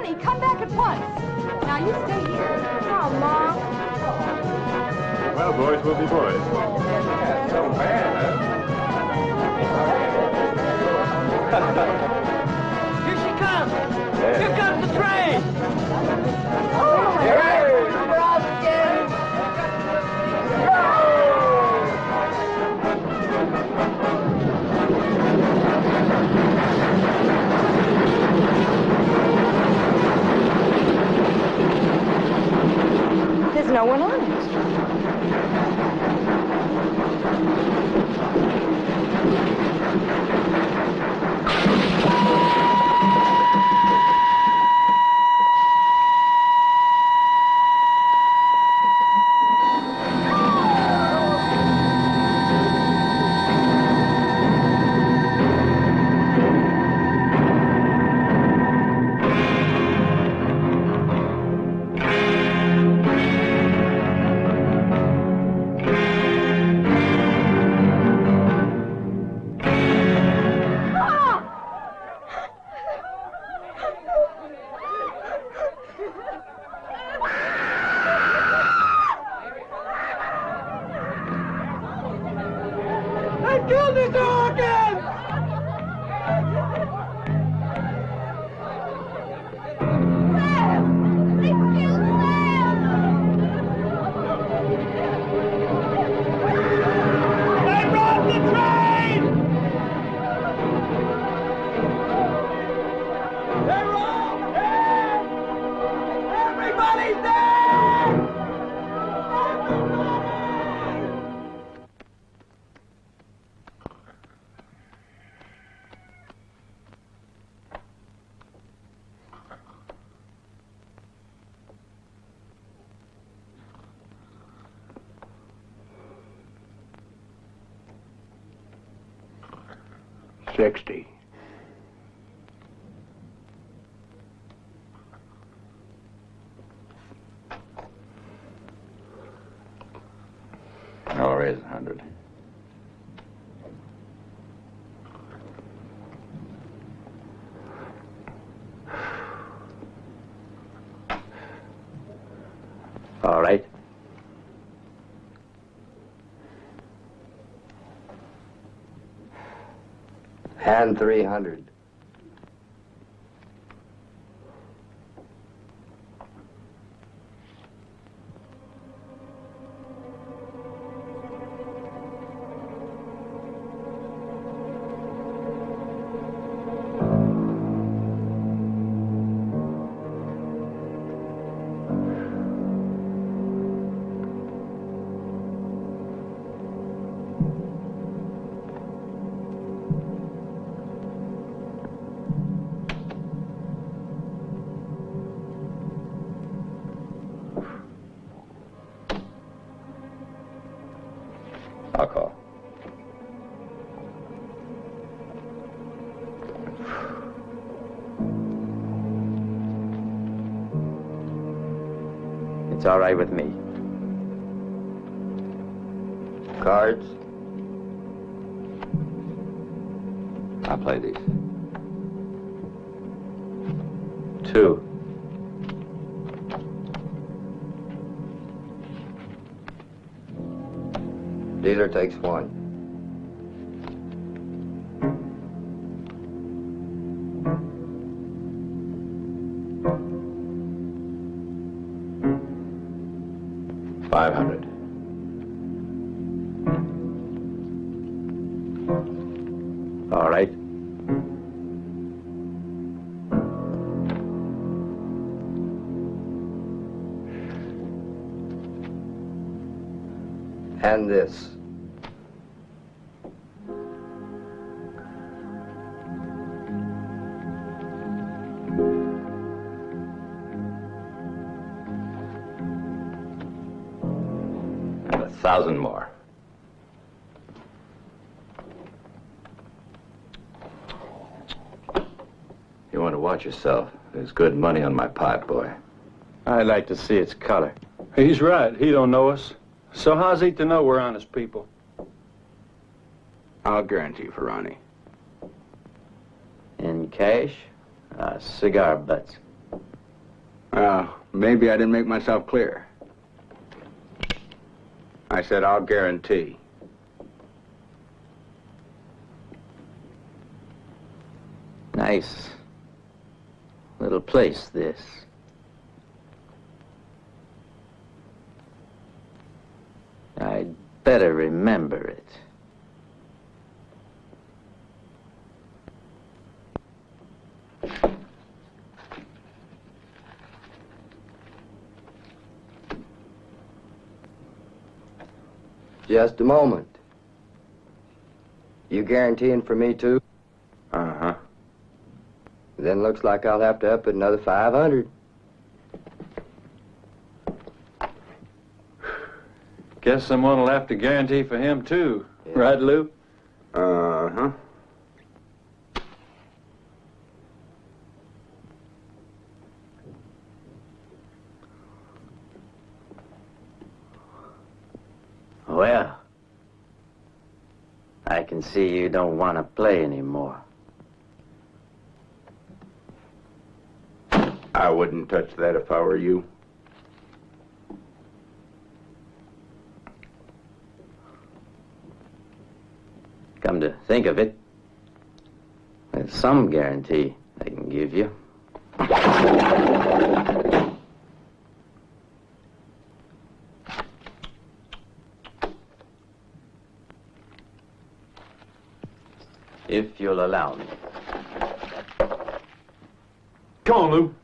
Ronnie, come back at once. Now, you stay here. Come, Mom. Well, boys will be boys. So bad, Here she comes! Here comes the train! Hey! There's no one on it. $60. I'll raise 100. All right. And 300. I'll call. It's all right with me. Cards? I'll play these. 2. Dealer takes 1. $500. All right. And this. And 1,000 more. You want to watch yourself. There's good money on my pipe, boy. I'd like to see its color. He's right. He don't know us. So how's he to know we're honest people? I'll guarantee for Ronnie. In cash? Cigar butts. Well, maybe I didn't make myself clear. I said I'll guarantee. Nice little place, this. I'd better remember it. Just a moment. You guaranteeing for me, too? Uh-huh. Then looks like I'll have to up it another 500. Guess someone will have to guarantee for him, too. Yeah. Right, Lou? Uh-huh. Well, I can see you don't want to play anymore. I wouldn't touch that if I were you. Come to think of it, there's some guarantee I can give you. If you'll allow me. Come on, Lou.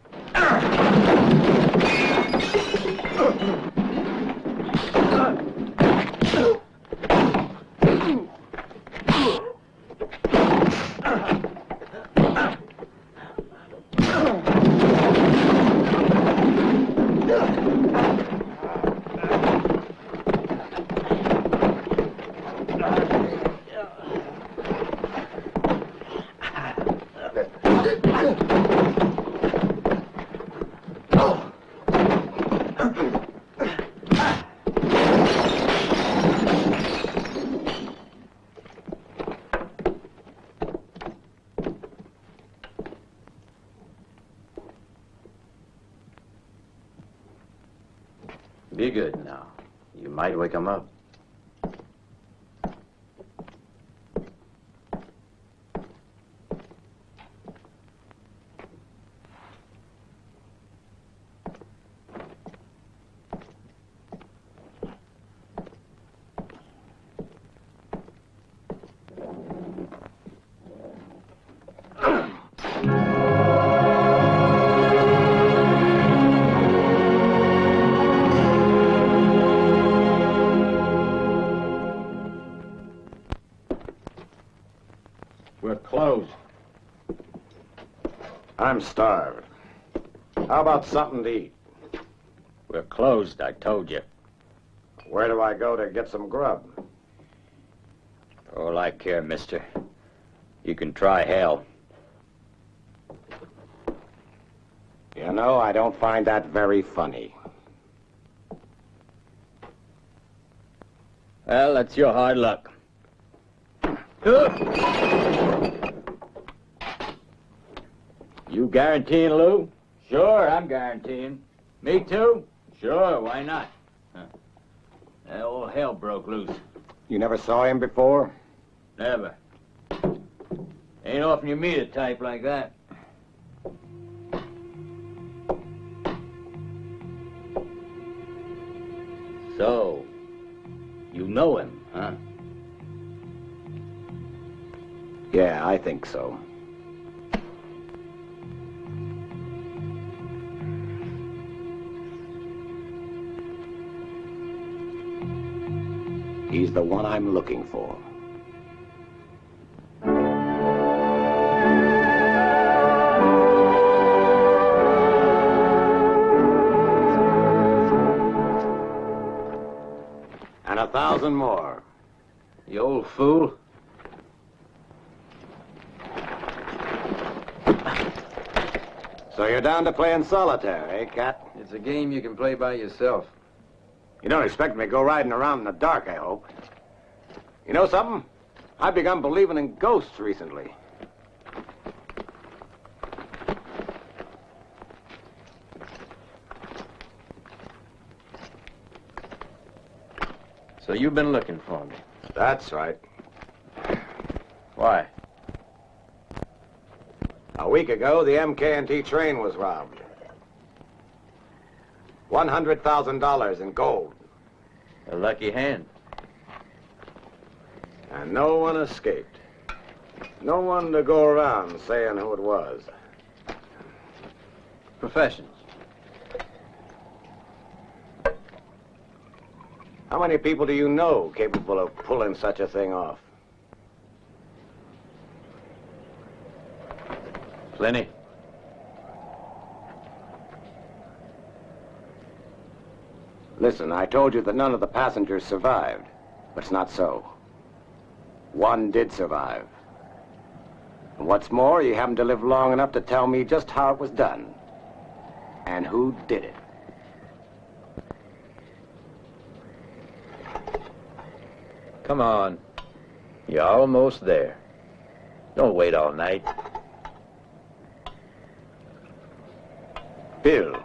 Be good now. You might wake him up. We're closed. I'm starved. How about something to eat? We're closed, I told you. Where do I go to get some grub? For all I care, mister. You can try hell. You know, I don't find that very funny. Well, that's your hard luck. You guaranteeing, Lou? Sure, I'm guaranteeing. Me too? Sure, why not? That old hell broke loose. You never saw him before? Never. Ain't often you meet a type like that. So, you know him, huh? Yeah, I think so. He's the one I'm looking for. And 1,000 more. You old fool. So you're down to playing solitaire, eh, Cat? It's a game you can play by yourself. You don't expect me to go riding around in the dark, I hope. You know something? I've begun believing in ghosts recently. So you've been looking for me. That's right. Why? A week ago, the MK&T train was robbed. $100,000 in gold. A lucky hand. And no one escaped. No one to go around saying who it was. Professions. How many people do you know capable of pulling such a thing off? Plenty. Listen, I told you that none of the passengers survived, but it's not so. One did survive. And what's more, you happen to live long enough to tell me just how it was done. And who did it. Come on. You're almost there. Don't wait all night. Bill.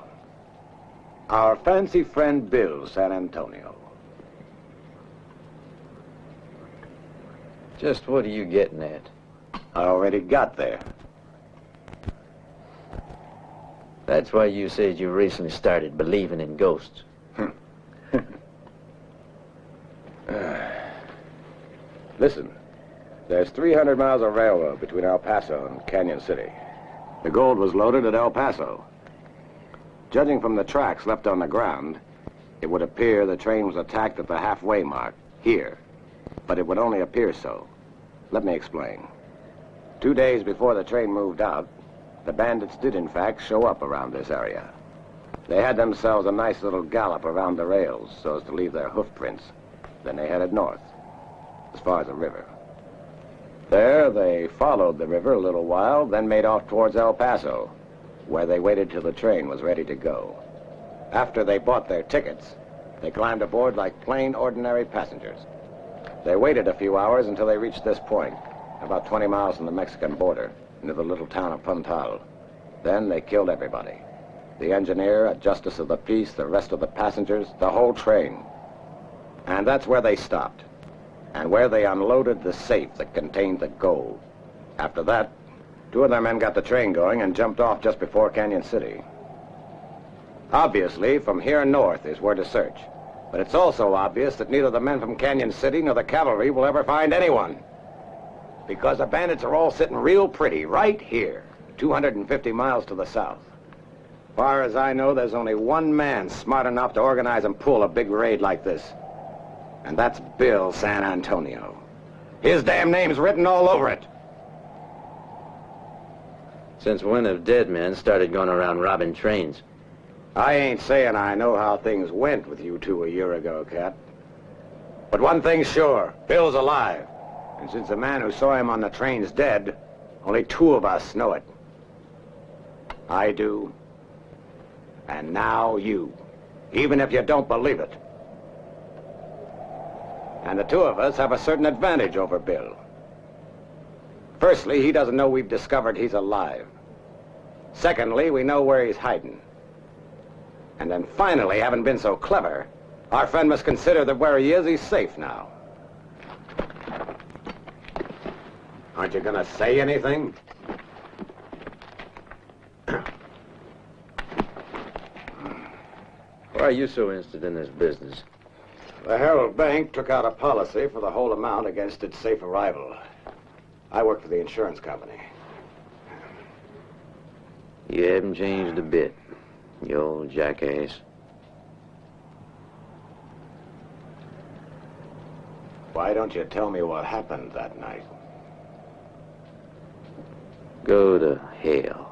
Our fancy friend Bill, San Antonio. Just what are you getting at? I already got there. That's why you said you recently started believing in ghosts. Listen, there's 300 miles of railroad between El Paso and Canyon City. The gold was loaded at El Paso. Judging from the tracks left on the ground, it would appear the train was attacked at the halfway mark, here. But it would only appear so. Let me explain. 2 days before the train moved out, the bandits did in fact show up around this area. They had themselves a nice little gallop around the rails so as to leave their hoof prints. Then they headed north, as far as the river. There, they followed the river a little while, then made off towards El Paso, where they waited till the train was ready to go. After they bought their tickets, they climbed aboard like plain, ordinary passengers. They waited a few hours until they reached this point, about 20 miles from the Mexican border, near the little town of Puntal. Then they killed everybody. The engineer, a justice of the peace, the rest of the passengers, the whole train. And that's where they stopped, and where they unloaded the safe that contained the gold. After that, 2 of their men got the train going and jumped off just before Canyon City. Obviously, from here north is where to search. But it's also obvious that neither the men from Canyon City nor the cavalry will ever find anyone. Because the bandits are all sitting real pretty right here, 250 miles to the south. Far as I know, there's only one man smart enough to organize and pull a big raid like this. And that's Bill San Antonio. His damn name's written all over it. Since when have dead men started going around robbing trains? I ain't saying I know how things went with you two a year ago, Cap. But one thing's sure, Bill's alive. And since the man who saw him on the train's dead, only 2 of us know it. I do. And now you. Even if you don't believe it. And the 2 of us have a certain advantage over Bill. Firstly, he doesn't know we've discovered he's alive. Secondly, we know where he's hiding. And then finally, having been so clever, our friend must consider that where he is, he's safe now. Aren't you gonna say anything? Why are you so interested in this business? The Herald Bank took out a policy for the whole amount against its safe arrival. I work for the insurance company. You haven't changed a bit, you old jackass. Why don't you tell me what happened that night? Go to hell.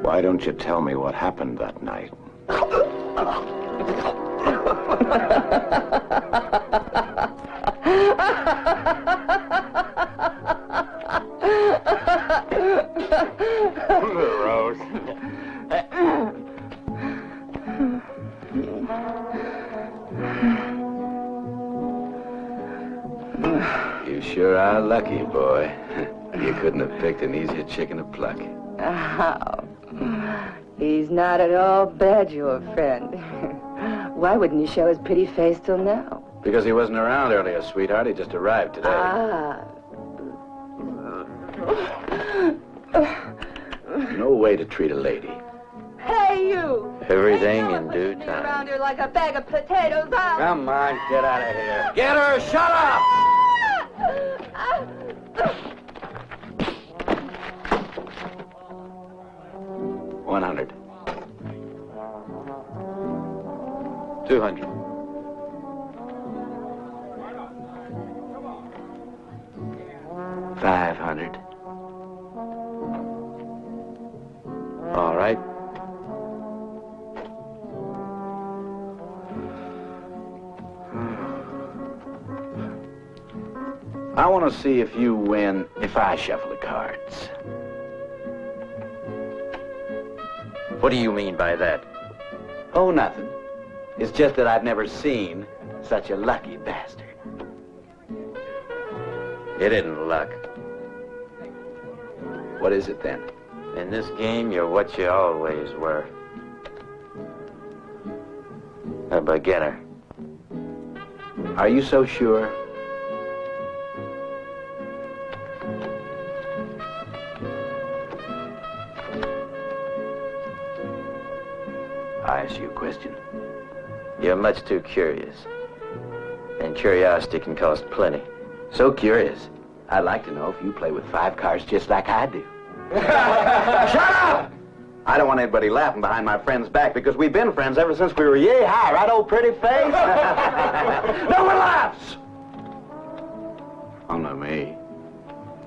Why don't you tell me what happened that night? Rose. You sure are lucky, boy. You couldn't have picked an easier chicken to pluck. Oh, he's not at all bad, your friend. Why wouldn't he show his pretty face till now? Because he wasn't around earlier, sweetheart. He just arrived today. Ah. No way to treat a lady. Hey, you! Everything Ain't no in one due pushing me time. around here like a bag of potatoes. Come on, get out of here. Get her! Shut up! 100. 200. 500. All right. I want to see if you win if I shuffle the cards. What do you mean by that? Oh, nothing. It's just that I've never seen such a lucky bastard. It isn't luck. What is it then? In this game, you're what you always were. A beginner. Are you so sure? I ask you a question. You're much too curious. And curiosity can cost plenty. So curious. I'd like to know if you play with 5 cards just like I do. Shut up! I don't want anybody laughing behind my friend's back because we've been friends ever since we were yay high, right, old pretty face? No one laughs! Only me.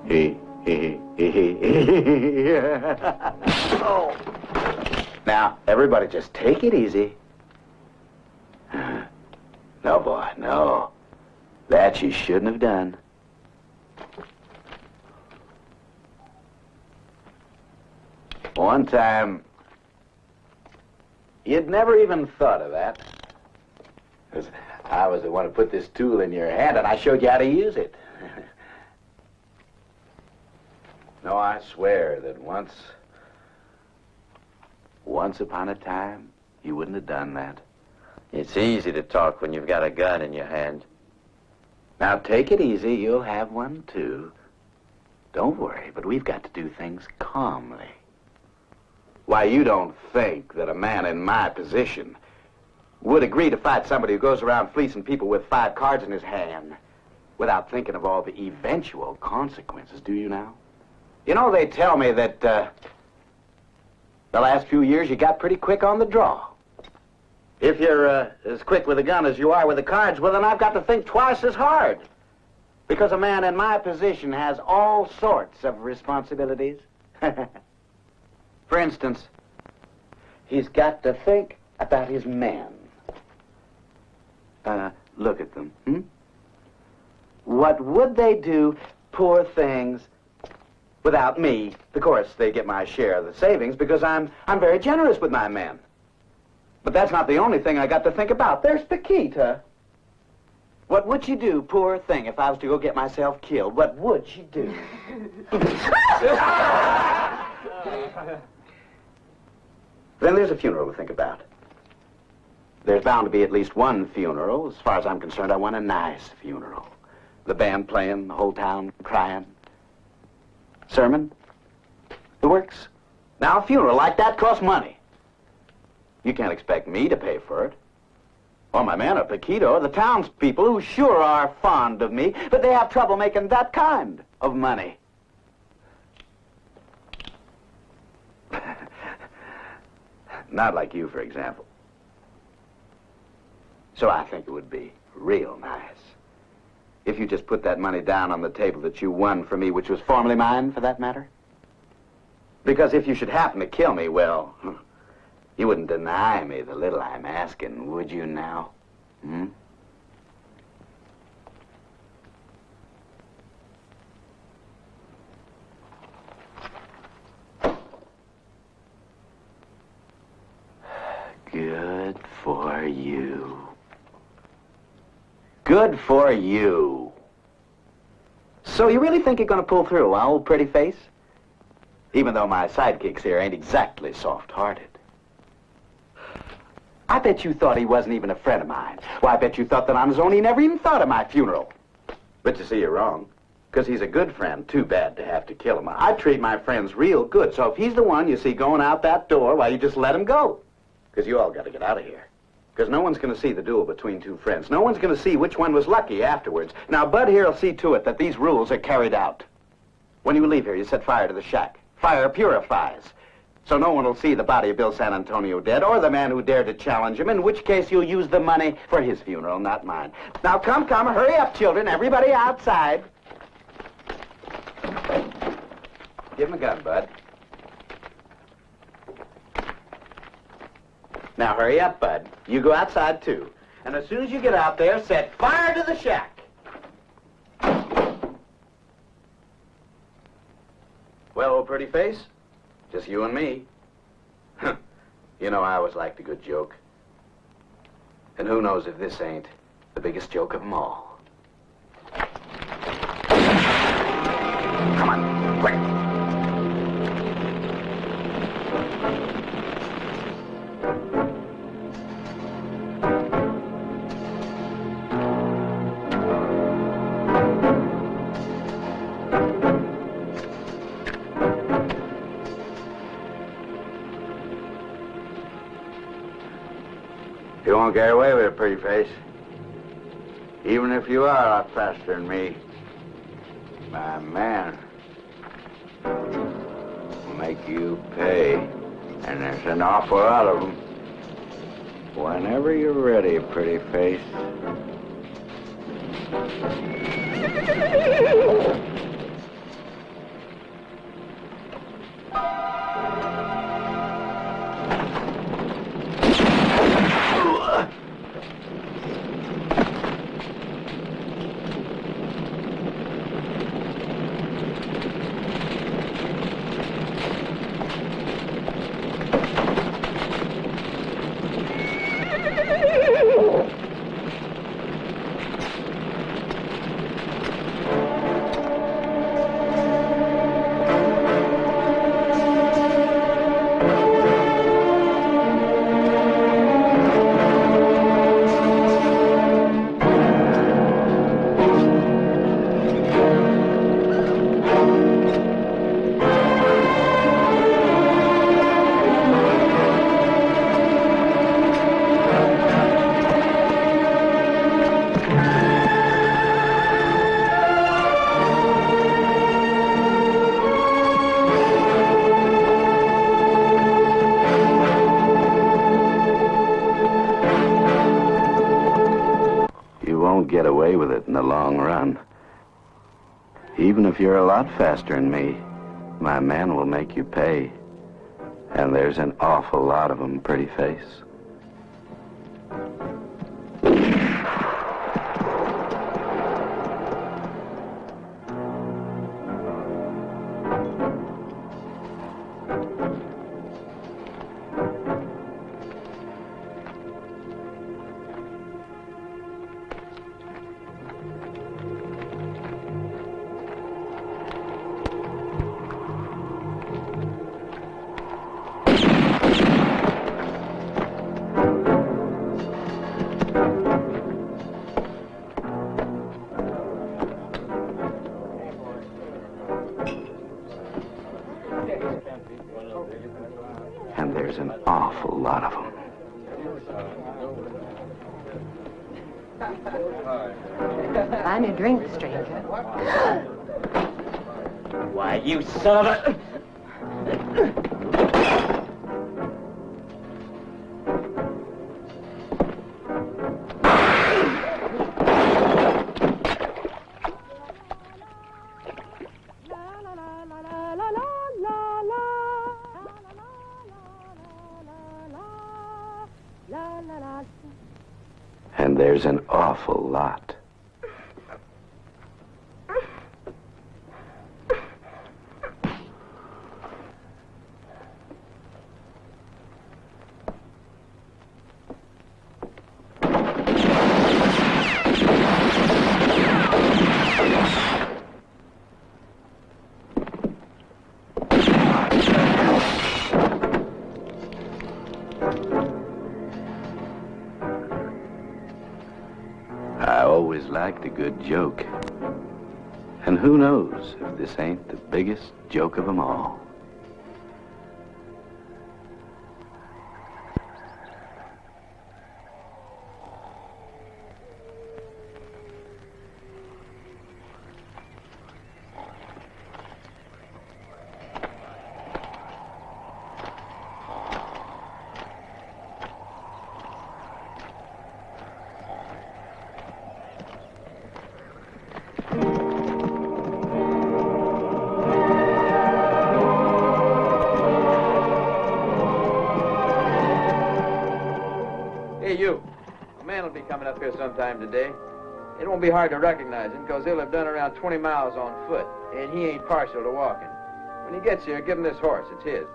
He. Oh. Now, everybody just take it easy. No, boy, no. That you shouldn't have done. One time, you'd never even thought of that. 'Cause I was the one who put this tool in your hand, and I showed you how to use it. No, I swear that once upon a time, you wouldn't have done that. It's easy to talk when you've got a gun in your hand. Now, take it easy. You'll have one, too. Don't worry, but we've got to do things calmly. Why, you don't think that a man in my position would agree to fight somebody who goes around fleecing people with 5 cards in his hand without thinking of all the eventual consequences, do you now? You know, they tell me that the last few years you got pretty quick on the draw. If you're as quick with a gun as you are with the cards, well, then I've got to think twice as hard. Because a man in my position has all sorts of responsibilities. For instance, he's got to think about his men. Look at them. What would they do, poor things, without me? Of course, they get my share of the savings because I'm very generous with my men. But that's not the only thing I got to think about. There's Paquita. What would she do, poor thing, if I was to go get myself killed? What would she do? Then there's a funeral to think about. There's bound to be at least one funeral. As far as I'm concerned, I want a nice funeral. The band playing, the whole town crying. Sermon, the works. Now, a funeral like that costs money. You can't expect me to pay for it. Or my man, or Paquito, or the townspeople who sure are fond of me, but they have trouble making that kind of money. Not like you, for example. So I think it would be real nice if you just put that money down on the table that you won for me, which was formerly mine, for that matter. Because if you should happen to kill me, well, you wouldn't deny me the little I'm asking, would you now? Hmm? Good for you. Good for you. So you really think you're gonna pull through, huh, old pretty face? Even though my sidekicks here ain't exactly soft-hearted. I bet you thought he wasn't even a friend of mine. Well, I bet you thought that on his own he never even thought of my funeral. But you see, you're wrong. Because he's a good friend. Too bad to have to kill him. I treat my friends real good. So if he's the one you see going out that door, why, you just let him go. Because you all got to get out of here. Because no one's going to see the duel between two friends. No one's going to see which one was lucky afterwards. Now, Bud here will see to it that these rules are carried out. When you leave here, you set fire to the shack. Fire purifies. So no one will see the body of Bill San Antonio dead, or the man who dared to challenge him, in which case you'll use the money for his funeral, not mine. Now, come, hurry up, children. Everybody outside. Give him a gun, Bud. Now, hurry up, Bud. You go outside, too. And as soon as you get out there, set fire to the shack. Well, old pretty face, just you and me. You know, I always liked a good joke. And who knows if this ain't the biggest joke of them all. Come on, quick. You won't get away with it, pretty face. Even if you are a lot faster than me, my man will make you pay. And there's an awful lot of them. Whenever you're ready, pretty face. Get away with it in the long run. Even if you're a lot faster than me, my man will make you pay. And there's an awful lot of them, pretty face. And there's an awful lot of them. Buy me a drink, stranger. Why, you son of a... And And there's an awful lot. I always liked a good joke. And who knows if this ain't the biggest joke of them all. Hey, you. A man will be coming up here sometime today. It won't be hard to recognize him, because he'll have done around 20 miles on foot, and he ain't partial to walking. When he gets here, give him this horse. It's his.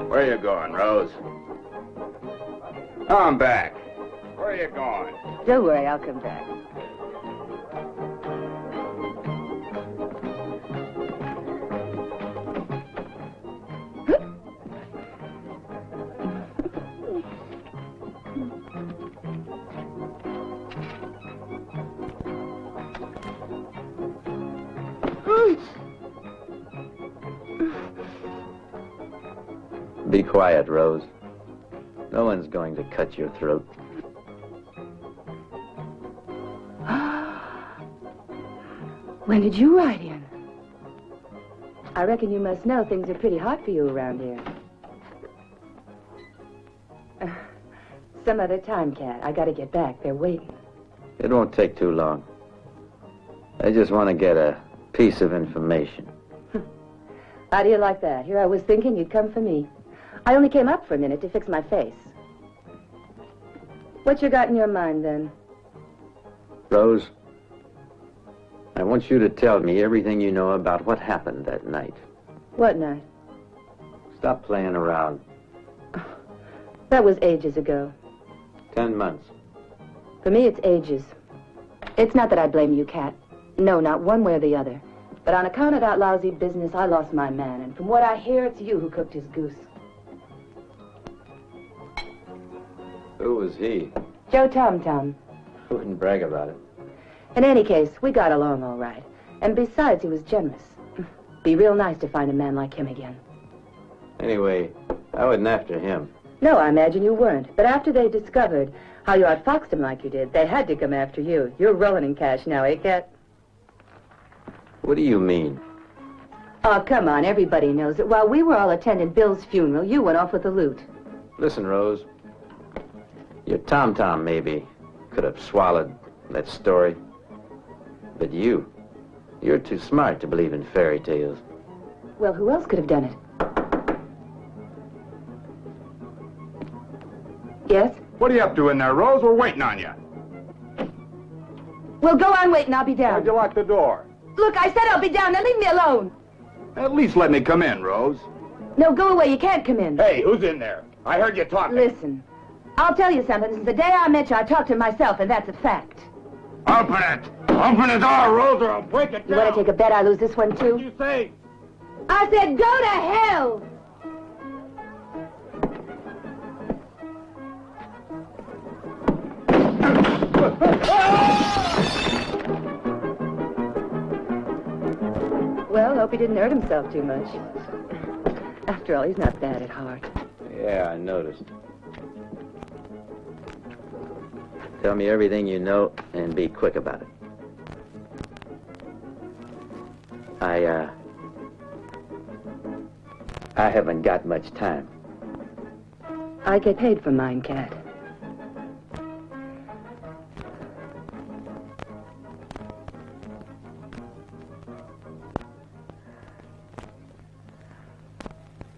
Where you going, Rose? I'm back. Where you going? Don't worry, I'll come back. Be quiet, Rose. No one's going to cut your throat. When did you ride in? I reckon you must know things are pretty hot for you around here. Some other time, Cat. I gotta get back. They're waiting. It won't take too long. I just want to get a piece of information. How do you like that? Here I was thinking you'd come for me. I only came up for a minute to fix my face. What you got in your mind, then? Rose, I want you to tell me everything you know about what happened that night. What night? Stop playing around. That was ages ago. 10 months. For me, it's ages. It's not that I blame you, Cat. No, not one way or the other. But on account of that lousy business, I lost my man. And from what I hear, it's you who cooked his goose. Who was he? Joe Tom-Tom. Wouldn't brag about it. In any case, we got along all right. And besides, he was generous. Be real nice to find a man like him again. Anyway, I wasn't after him. No, I imagine you weren't. But after they discovered how you outfoxed him like you did, they had to come after you. You're rolling in cash now, eh, Cat? What do you mean? Oh, come on. Everybody knows it. While we were all attending Bill's funeral, you went off with the loot. Listen, Rose. Your Tom-Tom maybe could have swallowed that story. But you're too smart to believe in fairy tales. Well, who else could have done it? Yes? What are you up to in there, Rose? We're waiting on you. Well, go on waiting. I'll be down. Why'd you lock the door? Look, I said I'll be down. Now leave me alone. At least let me come in, Rose. No, go away. You can't come in. Hey, who's in there? I heard you talking. Listen, I'll tell you something. Since the day I met you, I talked to myself, and that's a fact. Open it! Open the door, Rose, or I'll break it down! You want to take a bet I lose this one, too? What did you say? I said go to hell! Well, hope he didn't hurt himself too much. After all, he's not bad at heart. Yeah, I noticed. Tell me everything you know and be quick about it. I haven't got much time. I get paid for mine, Cat.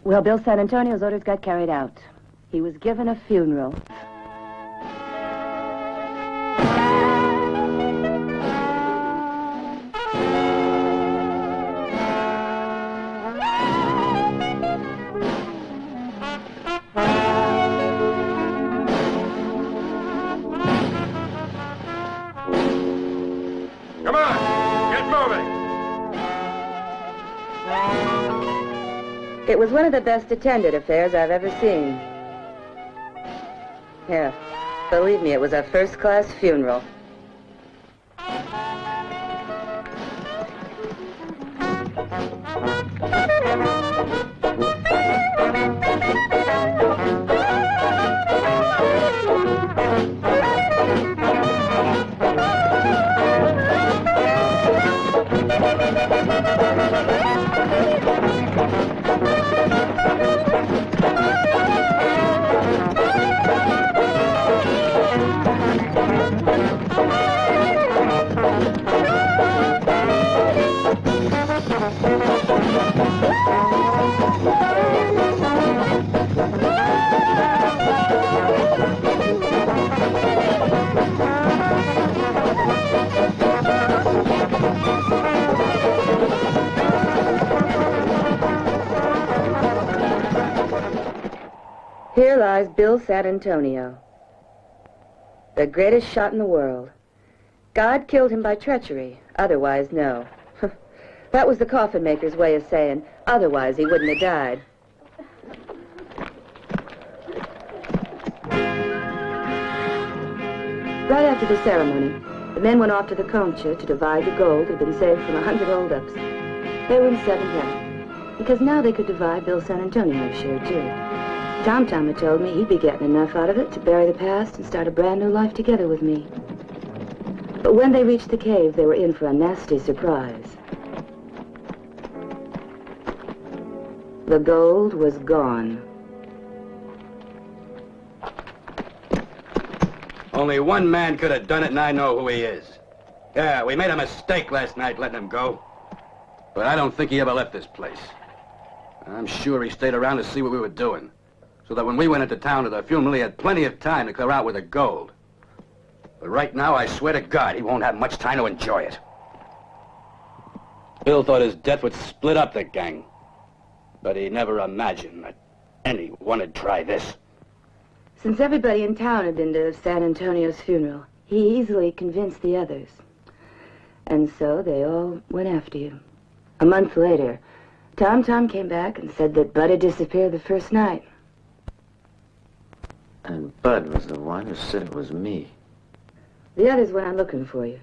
Well, Bill San Antonio's orders got carried out. He was given a funeral. Come on! Get moving! It was one of the best attended affairs I've ever seen. Yeah, believe me, it was a first-class funeral. Here lies Bill San Antonio, the greatest shot in the world. God killed him by treachery, otherwise no. That was the coffin maker's way of saying, otherwise he wouldn't have died. Right after the ceremony, the men went off to the concha to divide the gold that had been saved from 100 holdups. They were in 7th heaven, because now they could divide Bill San Antonio's share, too. Tom had told me he'd be getting enough out of it to bury the past and start a brand new life together with me. But when they reached the cave, they were in for a nasty surprise. The gold was gone. Only one man could have done it, and I know who he is. Yeah, we made a mistake last night letting him go. But I don't think he ever left this place. I'm sure he stayed around to see what we were doing, so that when we went into town to the funeral, he had plenty of time to clear out with the gold. But right now, I swear to God, he won't have much time to enjoy it. Bill thought his death would split up the gang, but he never imagined that anyone would try this. Since everybody in town had been to San Antonio's funeral, he easily convinced the others. And so they all went after you. A month later, Tom came back and said that Bud had disappeared the first night. And Bud was the one who said it was me. The others went on looking for you.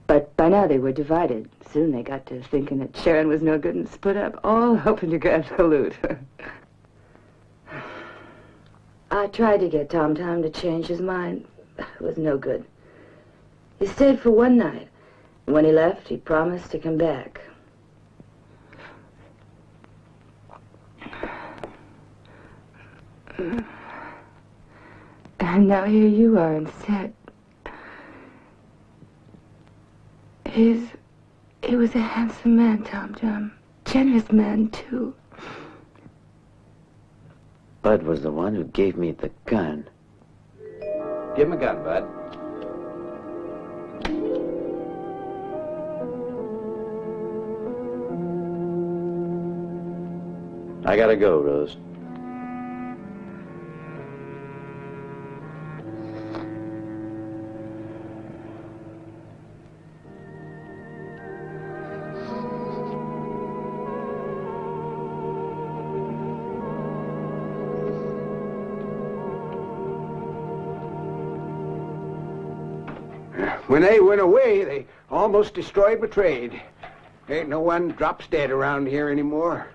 But by now they were divided. Soon they got to thinking that Sharon was no good and split up, all hoping to grab the loot. I tried to get Tom to change his mind. It was no good. He stayed for one night. And when he left, he promised to come back. And now here you are instead. He was a handsome man, Tom. Generous man, too. Bud was the one who gave me the gun. Give him a gun, Bud. I gotta go, Rose. When they went away, they almost destroyed my trade. Ain't no one drops dead around here anymore.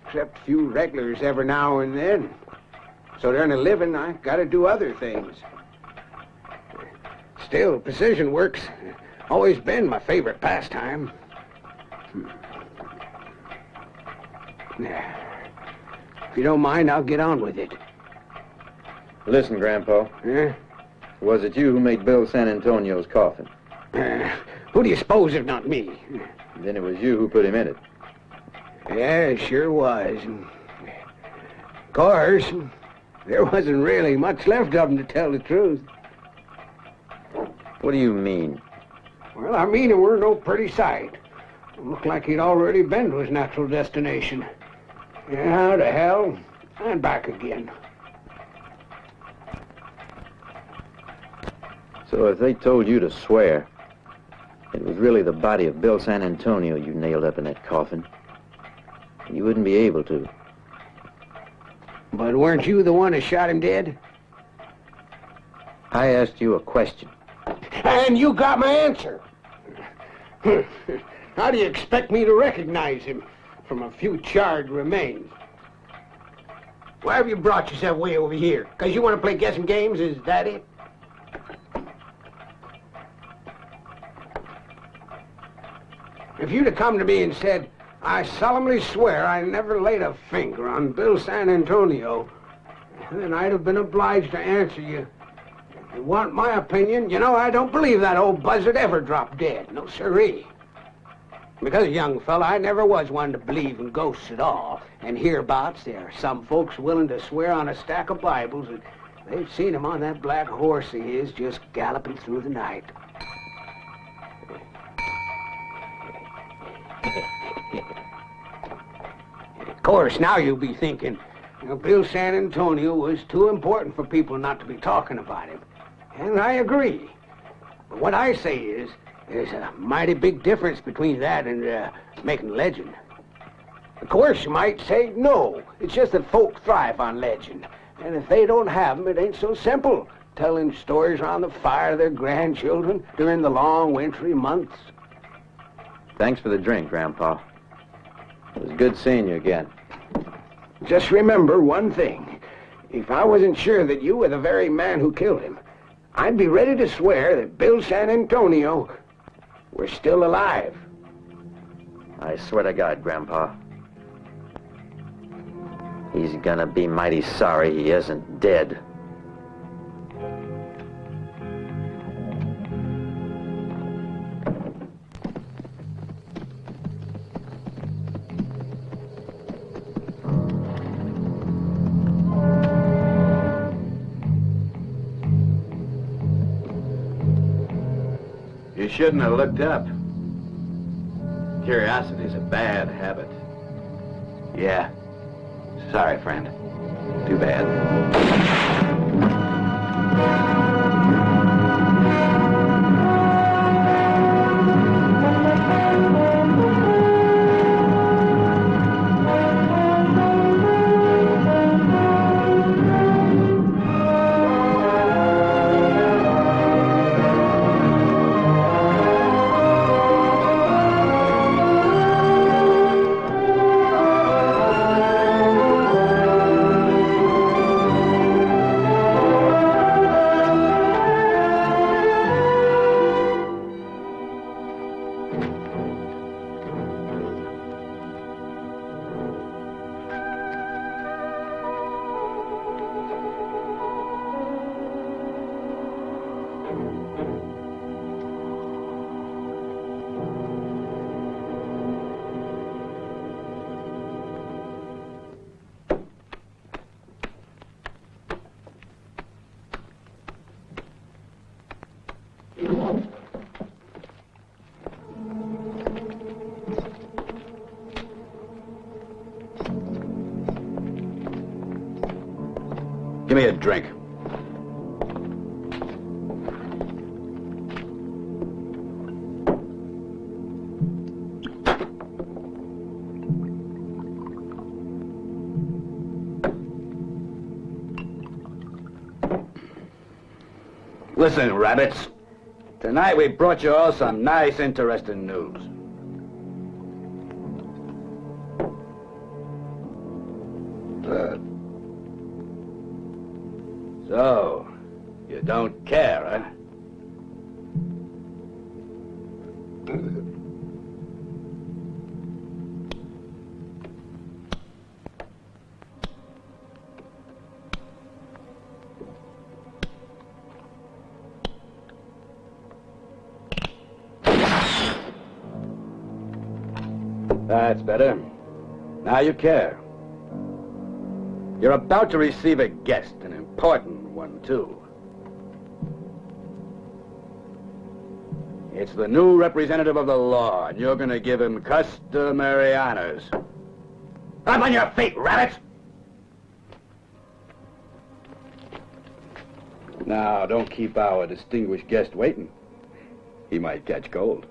Except a few regulars every now and then. So to earn a living, I gotta do other things. Still, precision work's always been my favorite pastime. If you don't mind, I'll get on with it. Listen, Grandpa. Huh? Was it you who made Bill San Antonio's coffin? Who do you suppose if not me? Then it was you who put him in it. Yeah, it sure was. Of course, there wasn't really much left of him, to tell the truth. What do you mean? Well, I mean, it weren't no pretty sight. It looked like he'd already been to his natural destination. Yeah, to hell, and back again. So if they told you to swear, it was really the body of Bill San Antonio you nailed up in that coffin, you wouldn't be able to. But weren't you the one that shot him dead? I asked you a question. And you got my answer. How do you expect me to recognize him from a few charred remains? Why have you brought yourself way over here? Because you want to play guessing games, is that it? If you'd have come to me and said, I solemnly swear I never laid a finger on Bill San Antonio, then I'd have been obliged to answer you. If you want my opinion, you know, I don't believe that old buzzard ever dropped dead. No siree. Because, young fella, I never was one to believe in ghosts at all. And hereabouts, there are some folks willing to swear on a stack of Bibles that they've seen him on that black horse of his just galloping through the night. Of course, now you'll be thinking, you know, Bill San Antonio was too important for people not to be talking about him. And I agree. But what I say is, there's a mighty big difference between that and making legend. Of course, you might say no. It's just that folk thrive on legend. And if they don't have 'em, it ain't so simple, telling stories around the fire of their grandchildren during the long wintry months. Thanks for the drink, Grandpa. It was good seeing you again. Just remember one thing. If I wasn't sure that you were the very man who killed him, I'd be ready to swear that Bill San Antonio were still alive. I swear to God, Grandpa. He's gonna be mighty sorry he isn't dead. You shouldn't have looked up. Curiosity's a bad habit. Yeah. Sorry, friend. Too bad. me a drink. Listen, rabbits. Tonight we brought you all some nice, interesting news. So, you don't care, huh? That's better. Now you care. You're about to receive a guest, an important one, too. It's the new representative of the law, and you're going to give him customary honors. Up on your feet, rabbits! Now, don't keep our distinguished guest waiting. He might catch cold.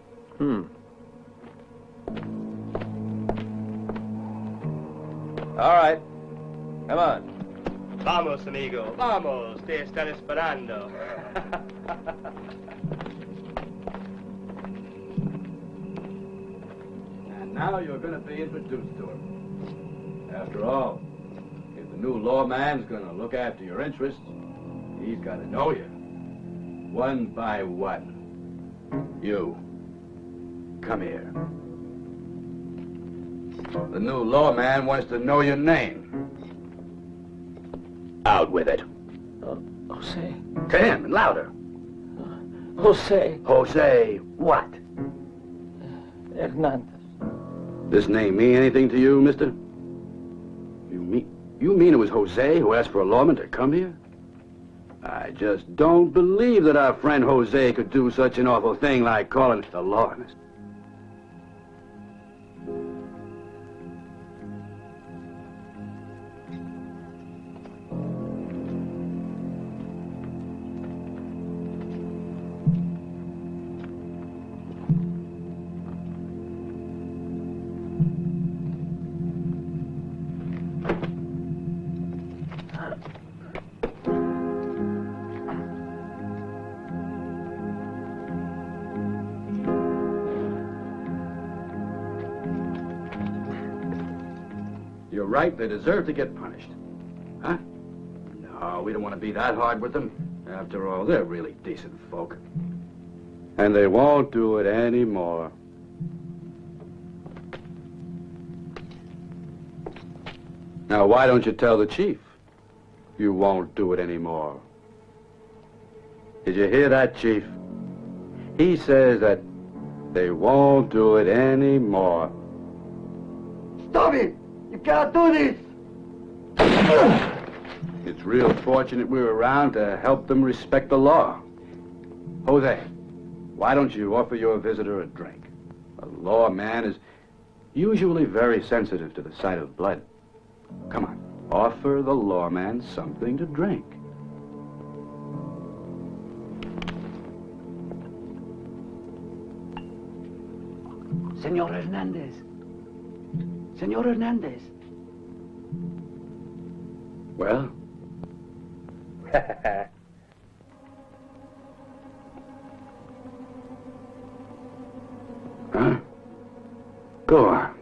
All right. Come on. Vamos, amigo. Vamos. Te están esperando. And now you're going to be introduced to him. After all, if the new lawman's going to look after your interests, he's got to know you. One by one. You. Come here. The new lawman wants to know your name. Out with it. Jose. To him, and louder. Jose. Jose, what? Hernandez. This name mean anything to you, mister? You mean it was Jose who asked for a lawman to come here? I just don't believe that our friend Jose could do such an awful thing like calling the law. You're right, they deserve to get punished. Huh? No, we don't want to be that hard with them. After all, they're really decent folk. And they won't do it anymore. Now, why don't you tell the chief? You won't do it anymore. Did you hear that, Chief? He says that they won't do it anymore. Stop it! You can't do this! It's real fortunate we were around to help them respect the law. Jose, why don't you offer your visitor a drink? A lawman is usually very sensitive to the sight of blood. Come on, offer the lawman something to drink. Senor Hernandez. Senor Hernandez. Well? Huh? Go on.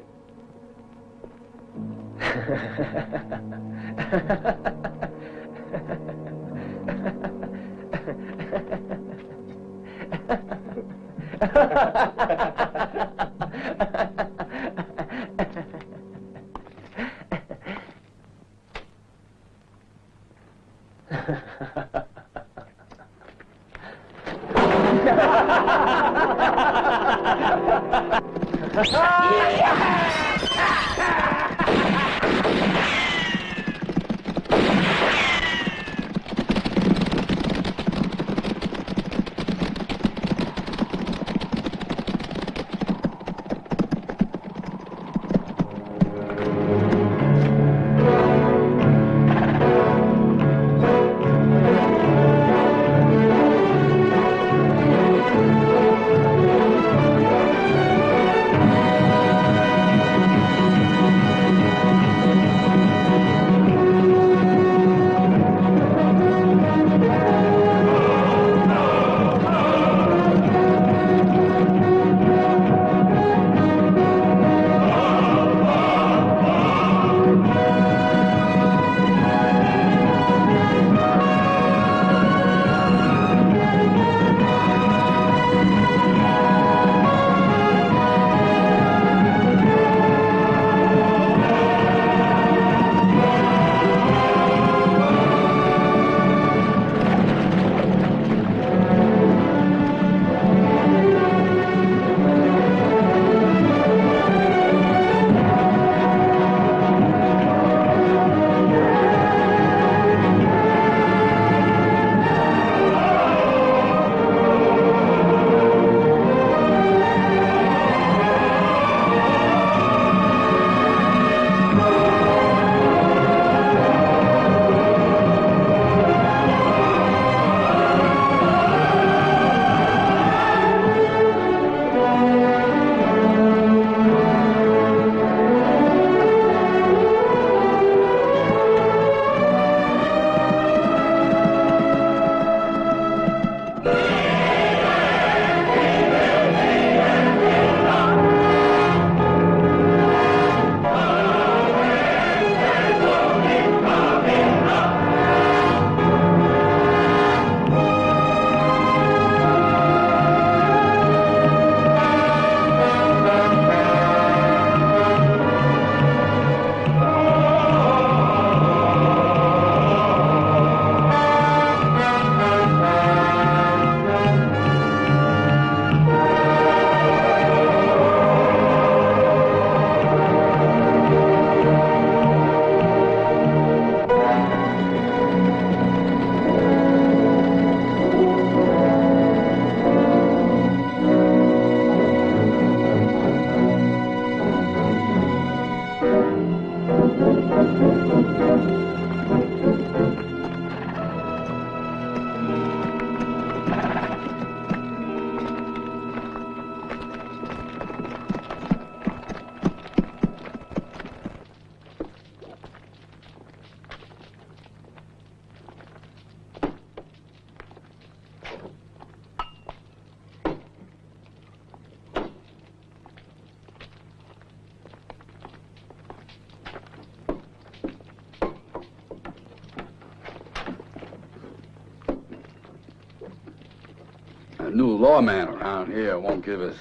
A new lawman around here won't give us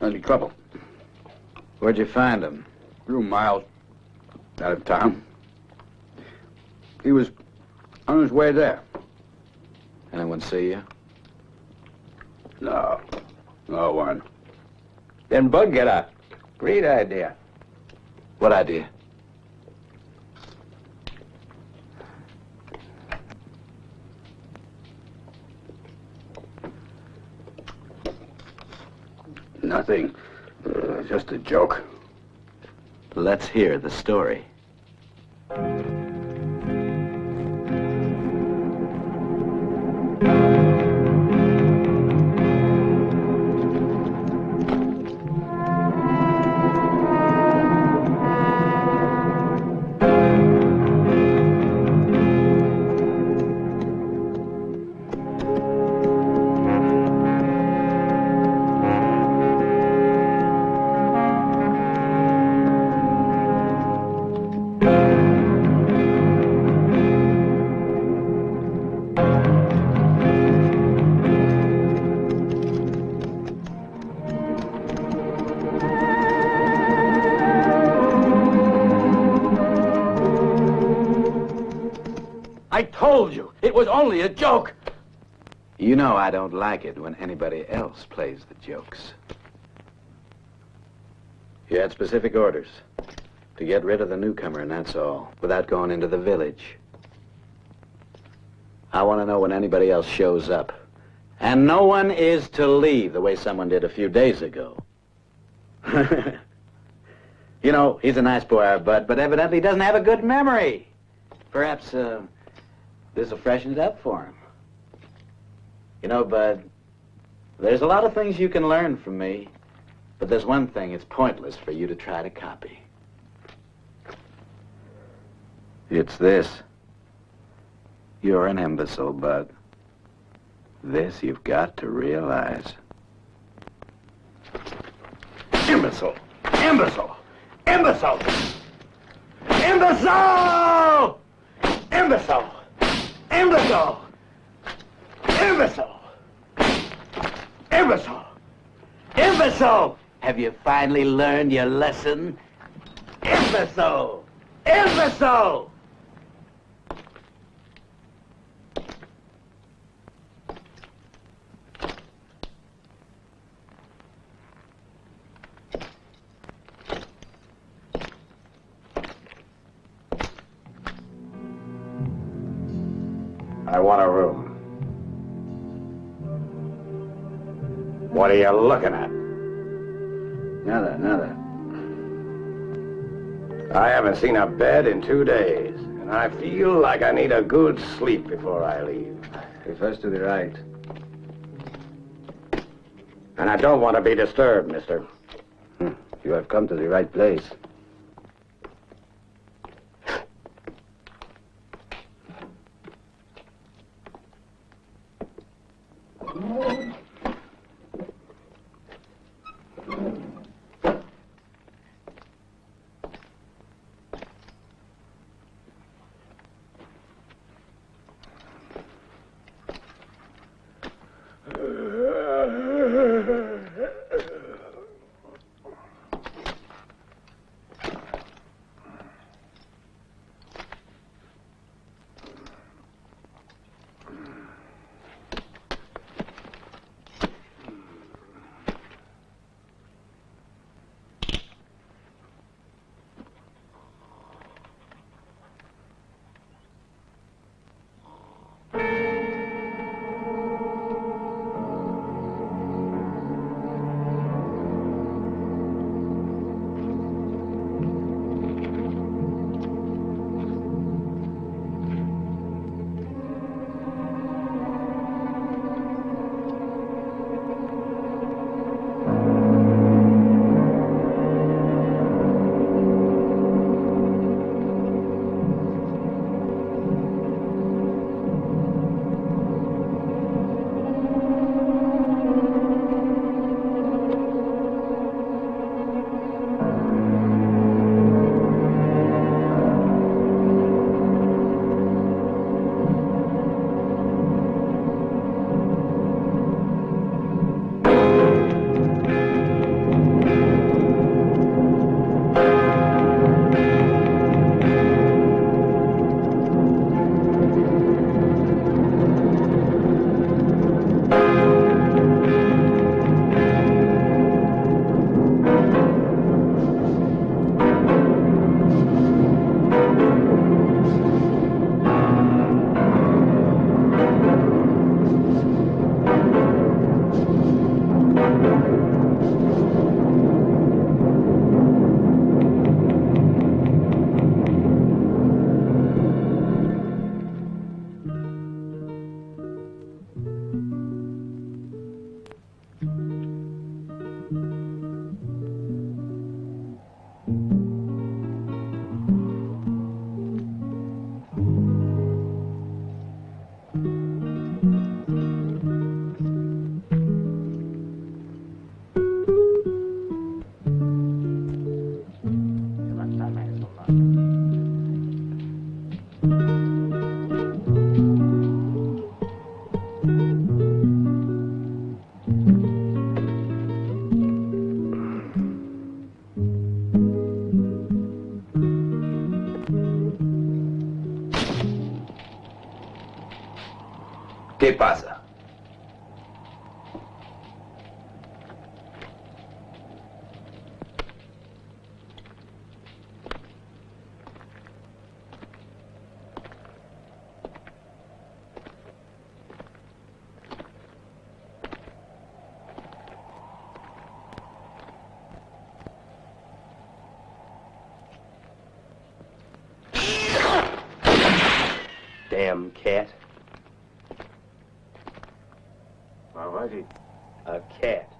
any trouble. Where'd you find him? A few miles out of town. He was on his way there. Anyone see you? No. No one. Then Bud get a great idea. What idea? Nothing. Just a joke. Let's hear the story. I told you, it was only a joke. You know I don't like it when anybody else plays the jokes. You had specific orders to get rid of the newcomer, and that's all, without going into the village. I want to know when anybody else shows up. And no one is to leave the way someone did a few days ago. You know, he's a nice boy, our Bud, but evidently doesn't have a good memory. Perhaps, this will freshen it up for him. You know, Bud, there's a lot of things you can learn from me, but there's one thing it's pointless for you to try to copy. It's this. You're an imbecile, Bud. This you've got to realize. Imbecile! Imbecile! Imbecile! Imbecile! Imbecile! Imbecile! Imbecile! Imbecile! Imbecile! Have you finally learned your lesson? Imbecile! Imbecile! I want a room. What are you looking at? Nada. I haven't seen a bed in 2 days, and I feel like I need a good sleep before I leave. First to the right. And I don't want to be disturbed, mister. You have come to the right place. ¿Qué pasa? Damn cat. What was he? A cat.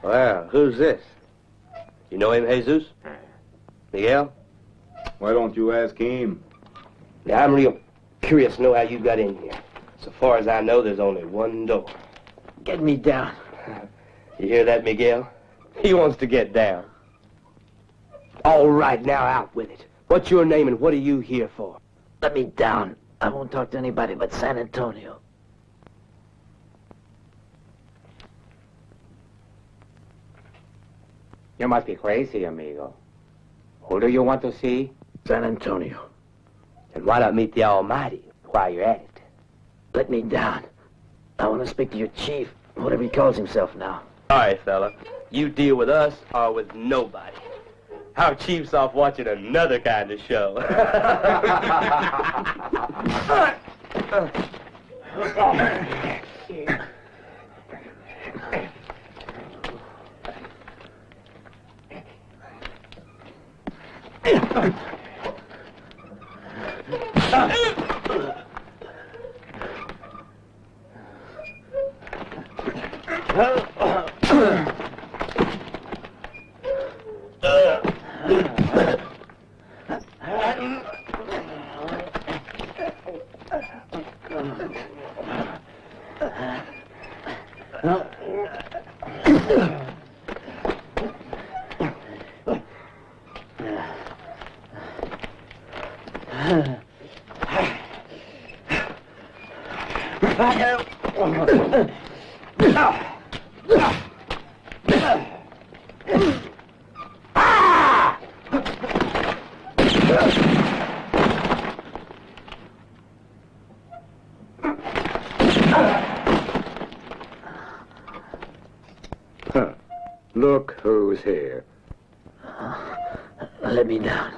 Well, who's this? You know him, Jesus? Miguel? Why don't you ask him? Now, I'm real curious to know how you got in here. So far as I know, there's only one door. Get me down. You hear that, Miguel? He wants to get down. All right, now out with it. What's your name and what are you here for? Let me down. I won't talk to anybody but San Antonio. You must be crazy, amigo. Who do you want to see? San Antonio. And why not meet the Almighty while you're at it? Let me down. I want to speak to your chief, whatever he calls himself now. All right, fella. You deal with us or with nobody. Our chief's off watching another kind of show. Look who's here. Let me down.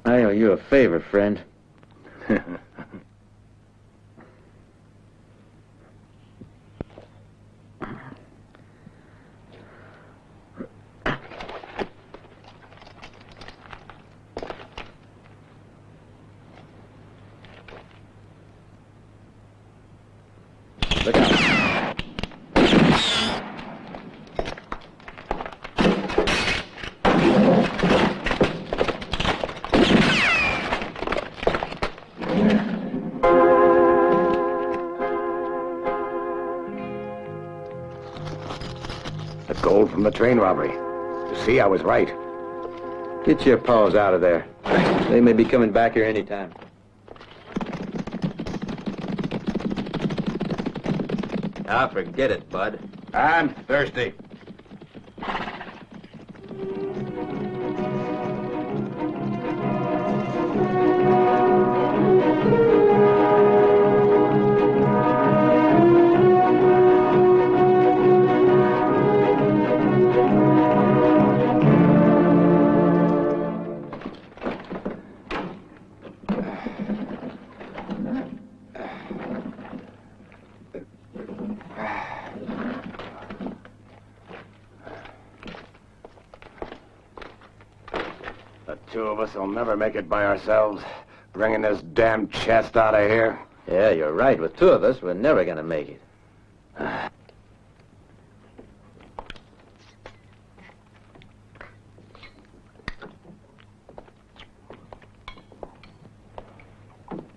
I owe you a favor, friend. Look out. The gold from the train robbery. You see, I was right. Get your paws out of there. They may be coming back here any time. Ah, forget it, Bud. I'm thirsty. The two of us will never make it by ourselves, bringing this damn chest out of here. Yeah, you're right. With two of us, we're never gonna make it.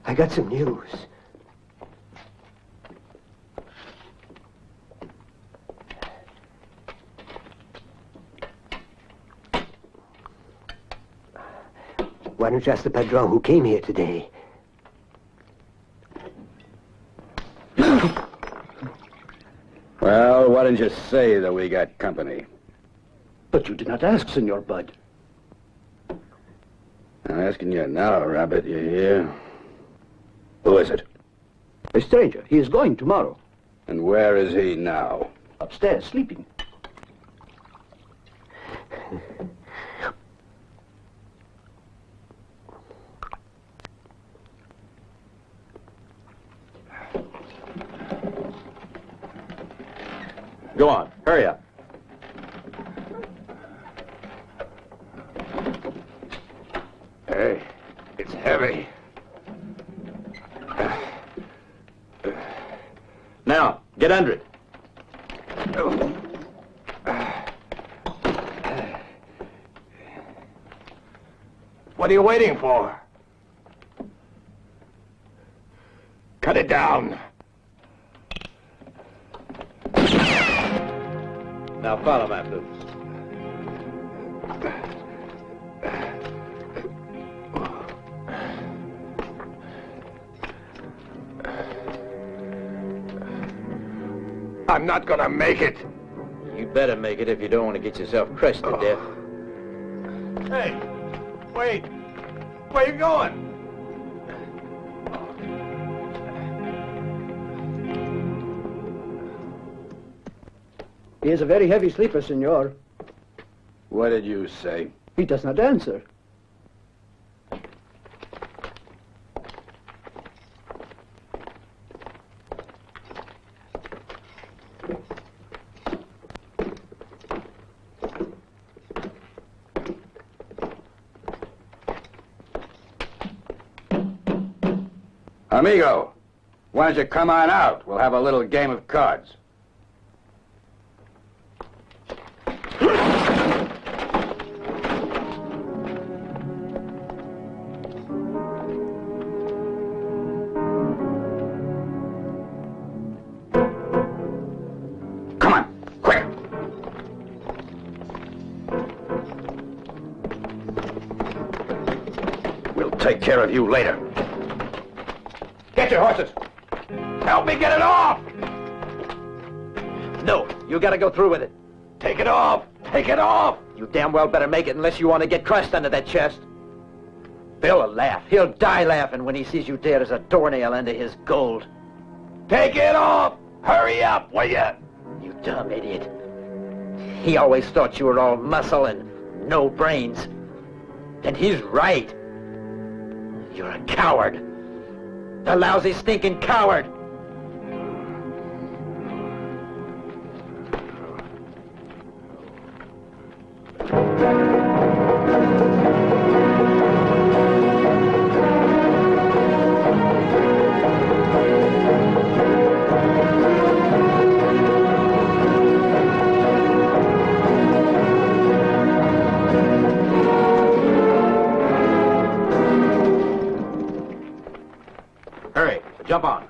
I got some news. Why don't you ask the padron who came here today? Well, why didn't you say that we got company? But you did not ask, Senor Bud. I'm asking you now, Rabbit, you hear? Who is it? A stranger. He is going tomorrow. And where is he now? Upstairs, sleeping. Go on. Hurry up. Hey, it's heavy. Now, get under it. What are you waiting for? Cut it down. Now follow my boots. I'm not gonna make it. You better make it if you don't want to get yourself crushed to death. Hey, wait. Where you going? He is a very heavy sleeper, senor. What did you say? He does not answer. Amigo, why don't you come on out? We'll have a little game of cards. Come on, quick! We'll take care of you later. Get your horses. Help me get it off! No, you gotta go through with it. Take it off! Take it off! You damn well better make it unless you want to get crushed under that chest. Bill will laugh. He'll die laughing when he sees you dead as a doornail under his gold. Take it off! Hurry up, will ya? You dumb idiot. He always thought you were all muscle and no brains. And he's right. You're a coward. A lousy, stinking coward. Hurry, jump on.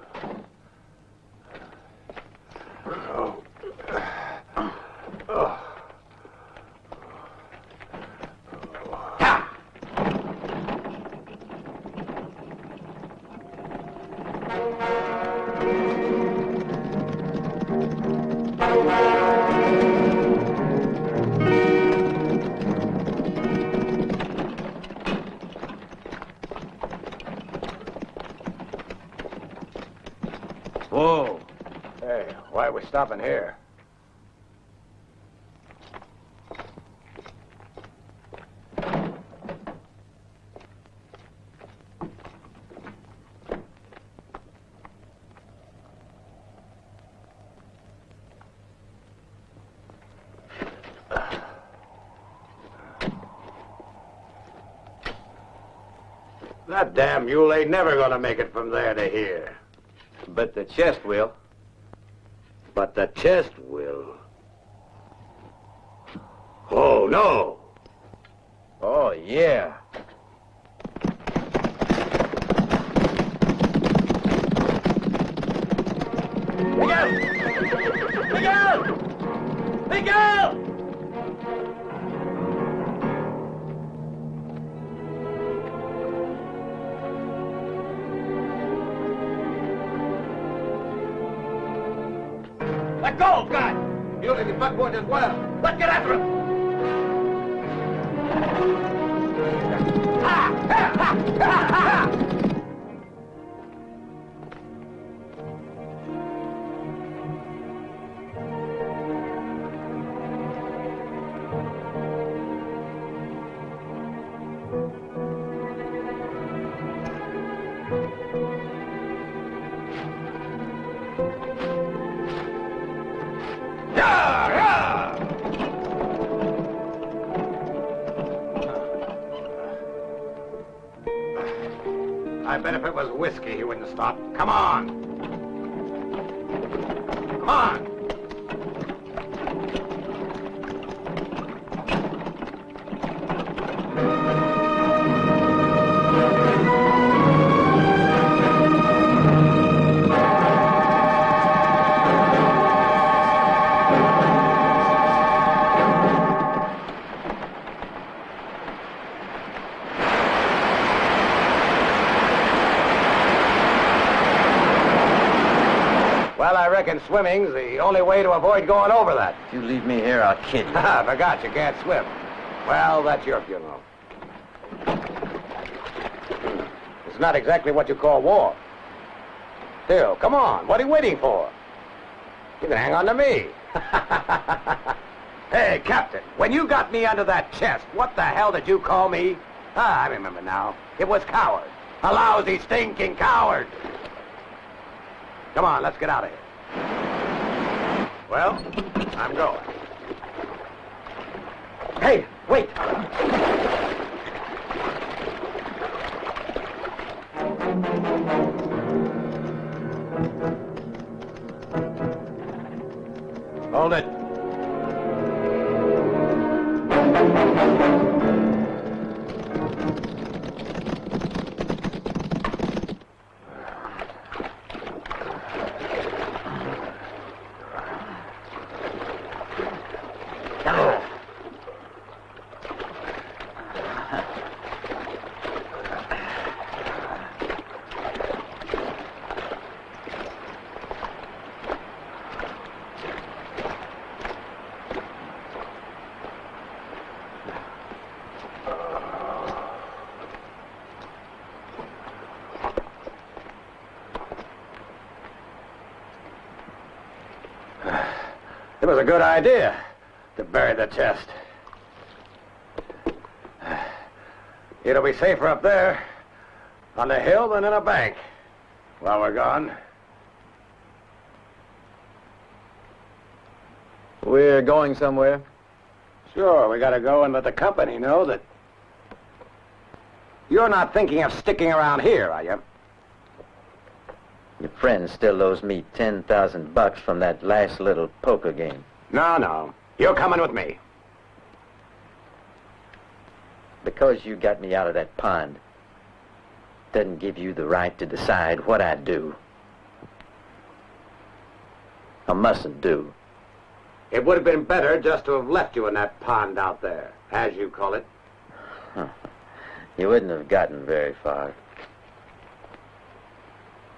Whoa. Hey, why are we stopping here? That damn mule ain't never gonna make it from there to here. But the chest will. But the chest will. Oh, no. Oh, yeah. Miguel! Miguel! Miguel! Let go, God! You'll let the buckboard as well. Let's get after him! Ha! Ha! Ha! Ha! Ha! I bet if it was whiskey, he wouldn't stop. Come on. Come on. Well, I reckon swimming's the only way to avoid going over that. If you leave me here, I'll kill you. I forgot you can't swim. Well, that's your funeral. It's not exactly what you call war. Still, come on. What are you waiting for? You can hang on to me. Hey, Captain, when you got me under that chest, what the hell did you call me? Ah, I remember now. It was coward. A lousy, stinking coward. Come on, let's get out of here. Well, I'm going. Hey, wait! Hold it. It was a good idea to bury the chest. It'll be safer up there on the hill than in a bank while we're gone. We're going somewhere? Sure, we gotta go and let the company know that... You're not thinking of sticking around here, are you? Your friend still owes me $10,000 from that last little poker game. No. You're coming with me. Because you got me out of that pond doesn't give you the right to decide what I do. I mustn't do. It would have been better just to have left you in that pond out there, as you call it. Huh. You wouldn't have gotten very far.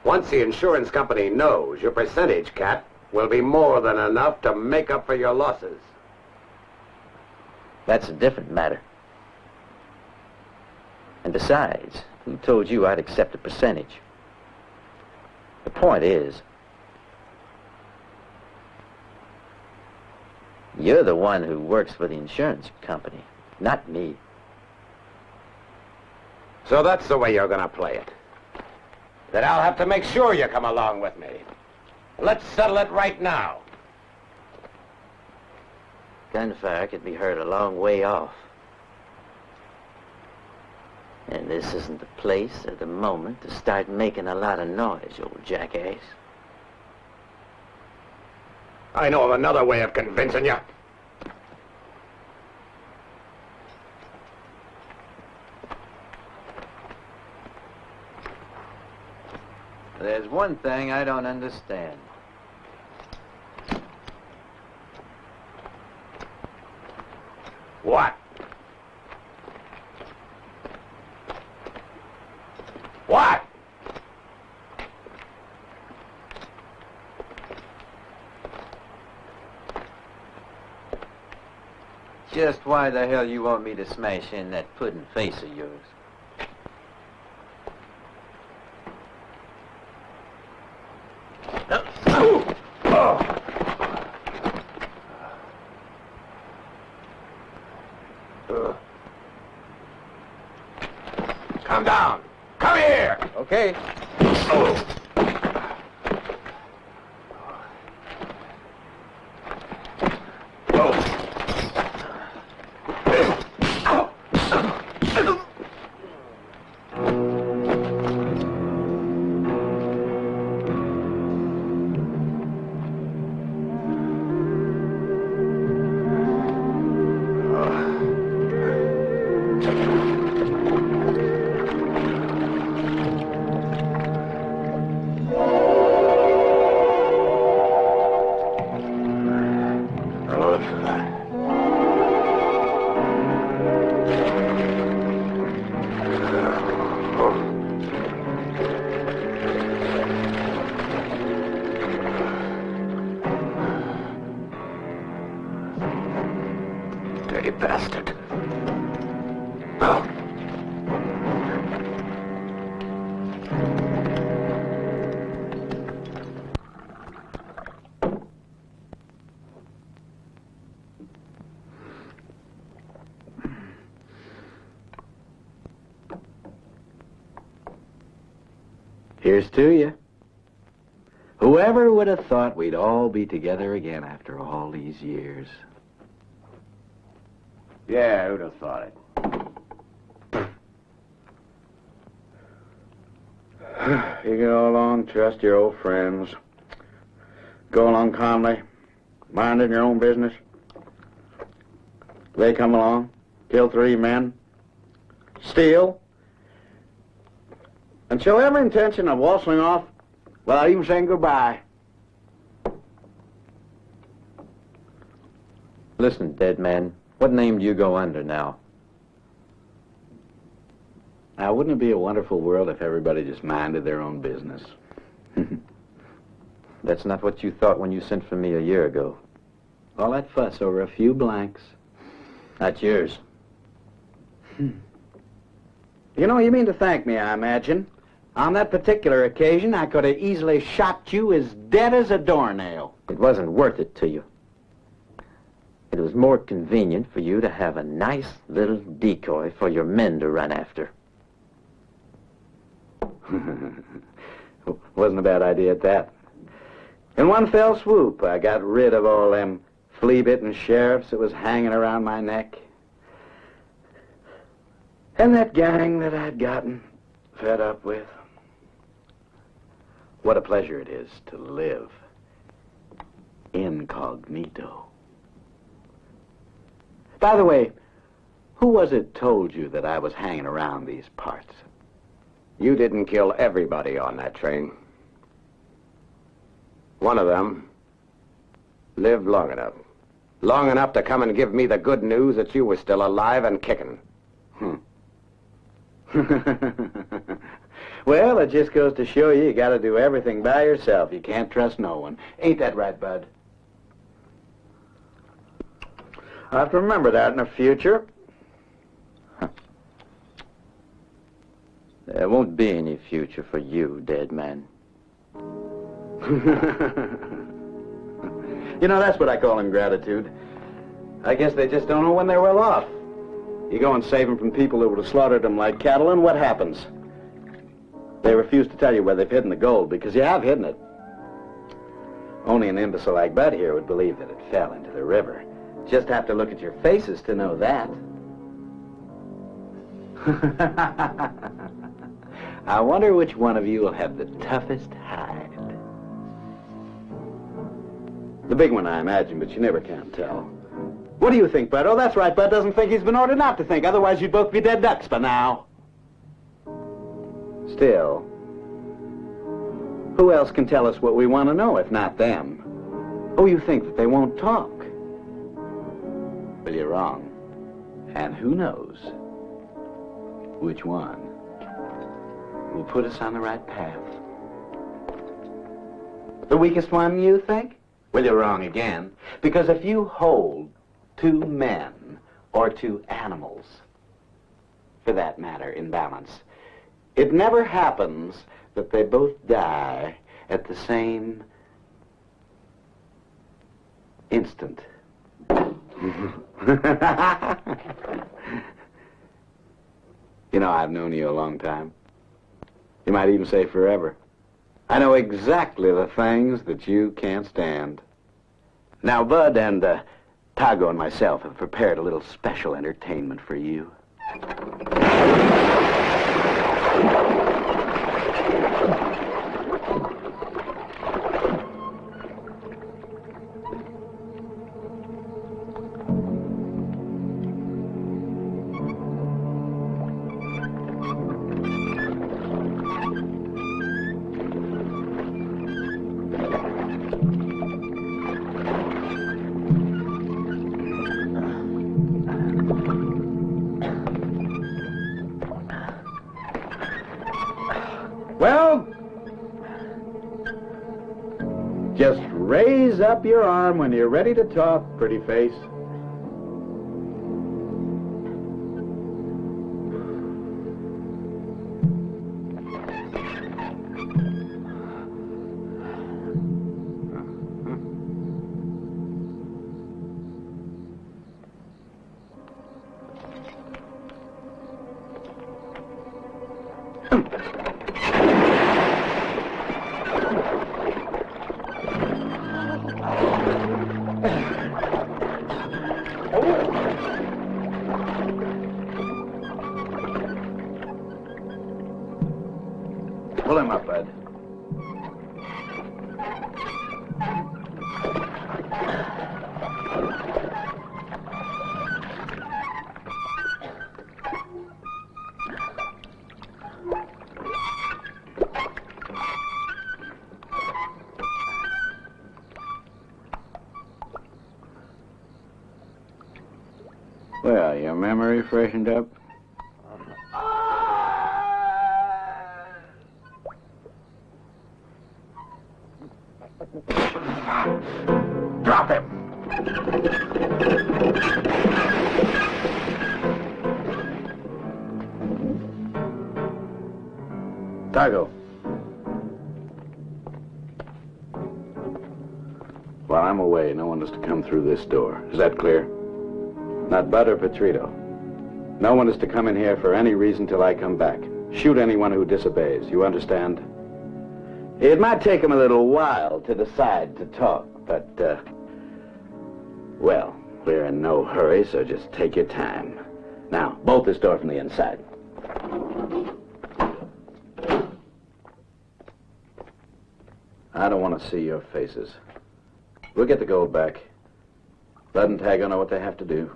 Once the insurance company knows, your percentage, Cat, will be more than enough to make up for your losses. That's a different matter. And besides, who told you I'd accept a percentage? The point is, you're the one who works for the insurance company, not me. So that's the way you're gonna play it. Then I'll have to make sure you come along with me. Let's settle it right now. Gunfire could be heard a long way off. And this isn't the place or the moment to start making a lot of noise, old jackass. I know of another way of convincing you. There's one thing I don't understand. What? What? Just why the hell you want me to smash in that pudding face of yours? Come down. Come here. Okay. Dirty bastard. Here's to you. Whoever would have thought we'd all be together again after all these years? Yeah, who'd have thought it? You go along, trust your old friends. Go along calmly, minding your own business. They come along, kill 3 men, steal, and show every intention of waltzing off without even saying goodbye. Listen, dead man, what name do you go under now? Now, wouldn't it be a wonderful world if everybody just minded their own business? That's not what you thought when you sent for me a year ago. All that fuss over a few blanks. Not yours. You know, you mean to thank me, I imagine. On that particular occasion, I could have easily shot you as dead as a doornail. It wasn't worth it to you. It was more convenient for you to have a nice little decoy for your men to run after. Wasn't a bad idea at that. In one fell swoop, I got rid of all them flea-bitten sheriffs that was hanging around my neck. And that gang that I'd gotten fed up with. What a pleasure it is to live incognito. By the way, who was it told you that I was hanging around these parts? You didn't kill everybody on that train. One of them lived long enough. Long enough to come and give me the good news that you were still alive and kicking. Well, it just goes to show you got to do everything by yourself. You can't trust no one. Ain't that right, Bud? I'll have to remember that in the future. There won't be any future for you, dead man. You know, that's what I call ingratitude. I guess they just don't know when they're well off. You go and save them from people who would have slaughtered them like cattle, and what happens? They refuse to tell you where they've hidden the gold, because you have hidden it. Only an imbecile like Bud here would believe that it fell into the river. Just have to look at your faces to know that. I wonder which one of you will have the toughest hide. The big one, I imagine, but you never can tell. What do you think, Bud? Oh, that's right, Bud doesn't think he's been ordered not to think. Otherwise, you'd both be dead ducks by now. Still, who else can tell us what we want to know if not them? Oh, you think that they won't talk? Well, you're wrong. And who knows which one will put us on the right path? The weakest one, you think? Well, you're wrong again. Because if you hold two men or two animals, for that matter, in balance, it never happens that they both die at the same instant. You know, I've known you a long time. You might even say forever. I know exactly the things that you can't stand. Now, Bud and Tago and myself have prepared a little special entertainment for you. Well, just raise up your arm when you're ready to talk, pretty face. Pull him up, Bud. Well, your memory freshened up? Drop him! Tago. While I'm away, no one is to come through this door. Is that clear? Not Bud or Petrito. No one is to come in here for any reason till I come back. Shoot anyone who disobeys. You understand? It might take him a little while to decide to talk, but, well, we're in no hurry, so just take your time. Now, bolt this door from the inside. I don't want to see your faces. We'll get the gold back. Bud and Tago know what they have to do.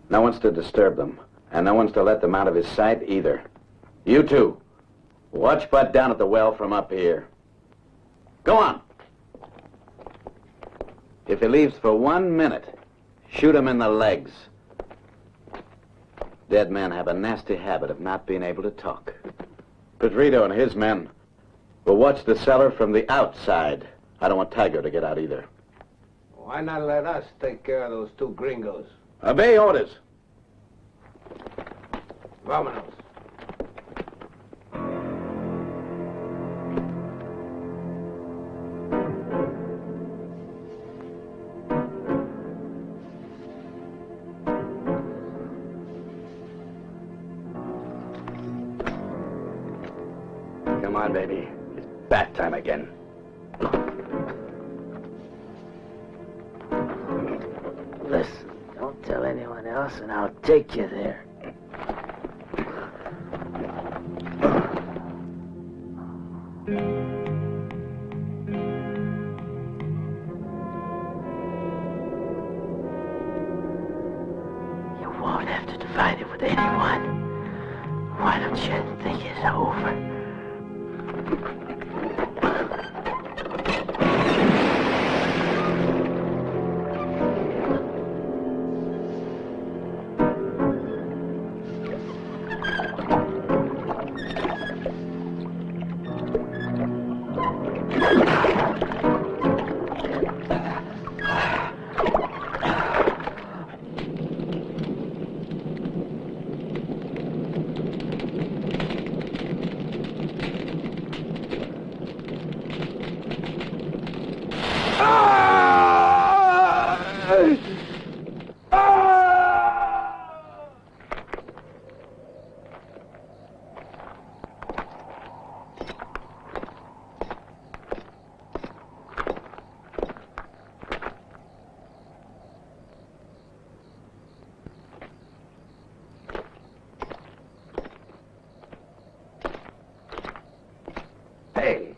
No one's to disturb them, and no one's to let them out of his sight either. You two, watch Bud down at the well from up here. Go on. If he leaves for 1 minute, shoot him in the legs. Dead men have a nasty habit of not being able to talk. Pedrito and his men will watch the cellar from the outside. I don't want Tago to get out either. Why not let us take care of those two gringos? Obey orders. Vámonos. Come on, baby. It's bath time again. Listen, don't tell anyone else, and I'll take you there. You won't have to divide it with anyone. Why don't you think it's over? Hey.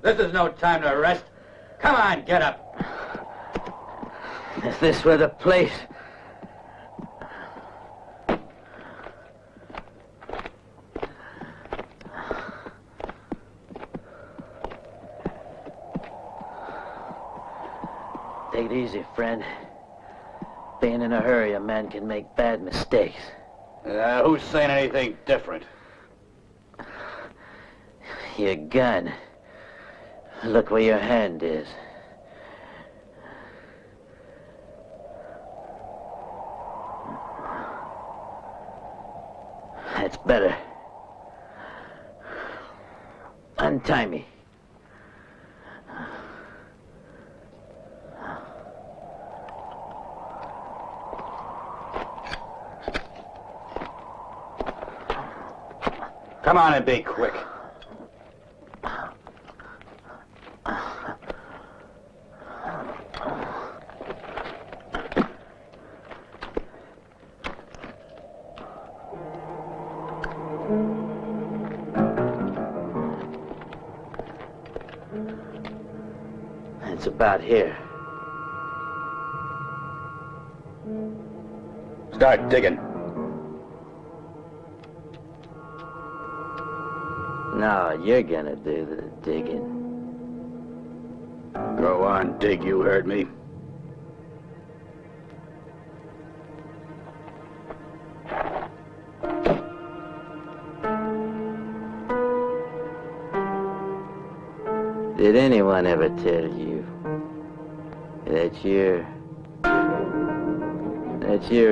This is no time to rest. Come on, get up. If this were the place... Take it easy, friend. Being in a hurry, a man can make bad mistakes. Who's saying anything different? Your gun. Look where your hand is. That's better. Untie me. Come on and be quick. It's about here. Start digging. No, you're gonna do the digging. Go on, dig, you heard me. Did anyone ever tell you that you're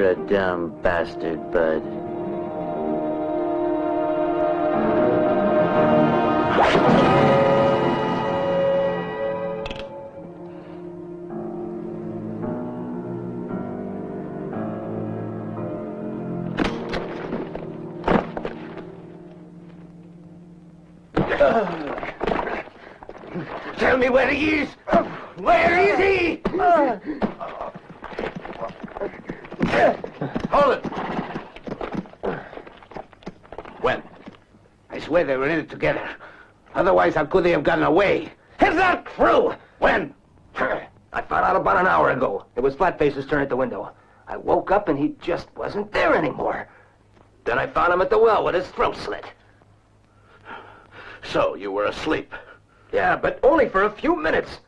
a dumb bastard, Bud? Tell me where he is! Where is he? Hold it! When? I swear they were in it together. Otherwise, how could they have gotten away? It's not true! When? I found out about an hour ago. It was Flatface's turn at the window. I woke up and he just wasn't there anymore. Then I found him at the well with his throat slit. So, you were asleep? Yeah, but only for a few minutes.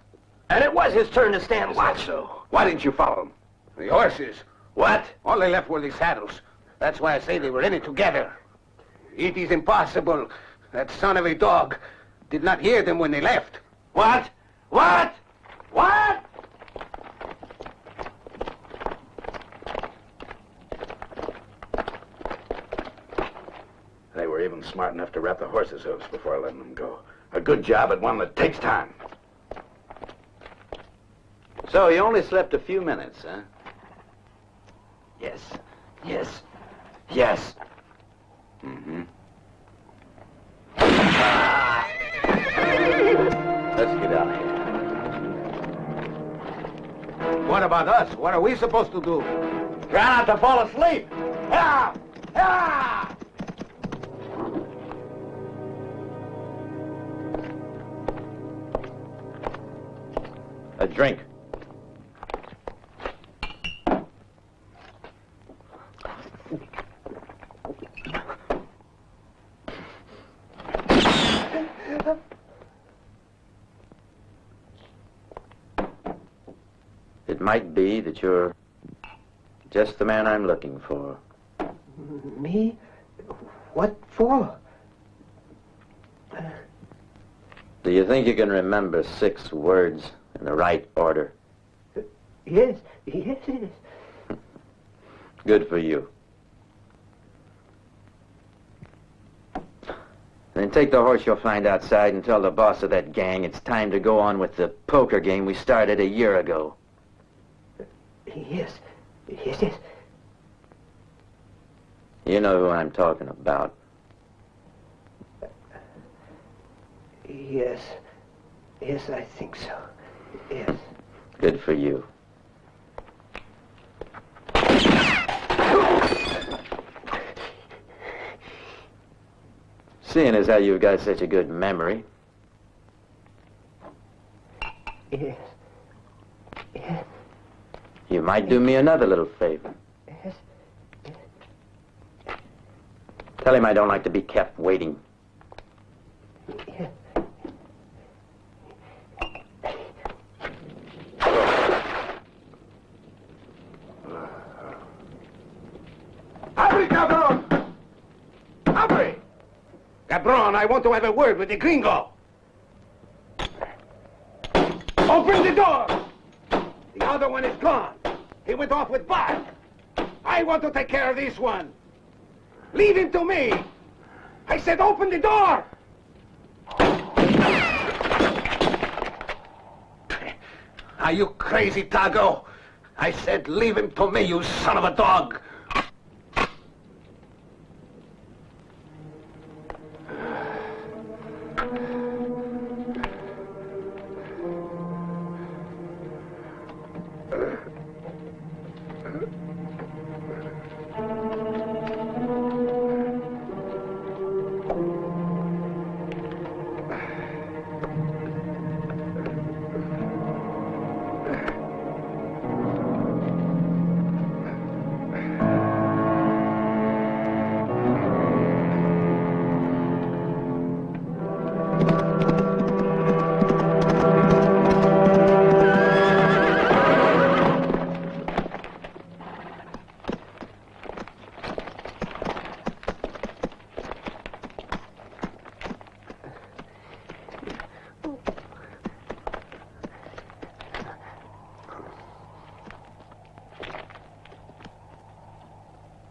And it was his turn to stand watch. So, why didn't you follow him? The horses. What? All they left were the saddles. That's why I say they were in it together. It is impossible. That son of a dog did not hear them when they left. What? What? What? They were even smart enough to wrap the horses' hooves before letting them go. A good job at one that takes time. So you only slept a few minutes, huh? Yes. Yes. Yes. Mm-hmm. Let's get out of here. What about us? What are we supposed to do? Try not to fall asleep. Ah! Ah! A drink. It might be that you're just the man I'm looking for. Me? What for? Do you think you can remember 6 words in the right order? Yes. Yes, it is. Good for you. Then take the horse you'll find outside and tell the boss of that gang it's time to go on with the poker game we started a year ago. Yes. Yes, yes. You know who I'm talking about. Yes. Yes, I think so. Yes. Good for you. Seeing as how you've got such a good memory. Yes. Yes. You might do me another little favor. Yes. Tell him I don't like to be kept waiting. Yes. Abre, cabron! Abre! Cabron, I want to have a word with the gringo. Open the door! The other one is gone. He went off with Bart. I want to take care of this one. Leave him to me. I said open the door! Are you crazy, Tago? I said leave him to me, you son of a dog.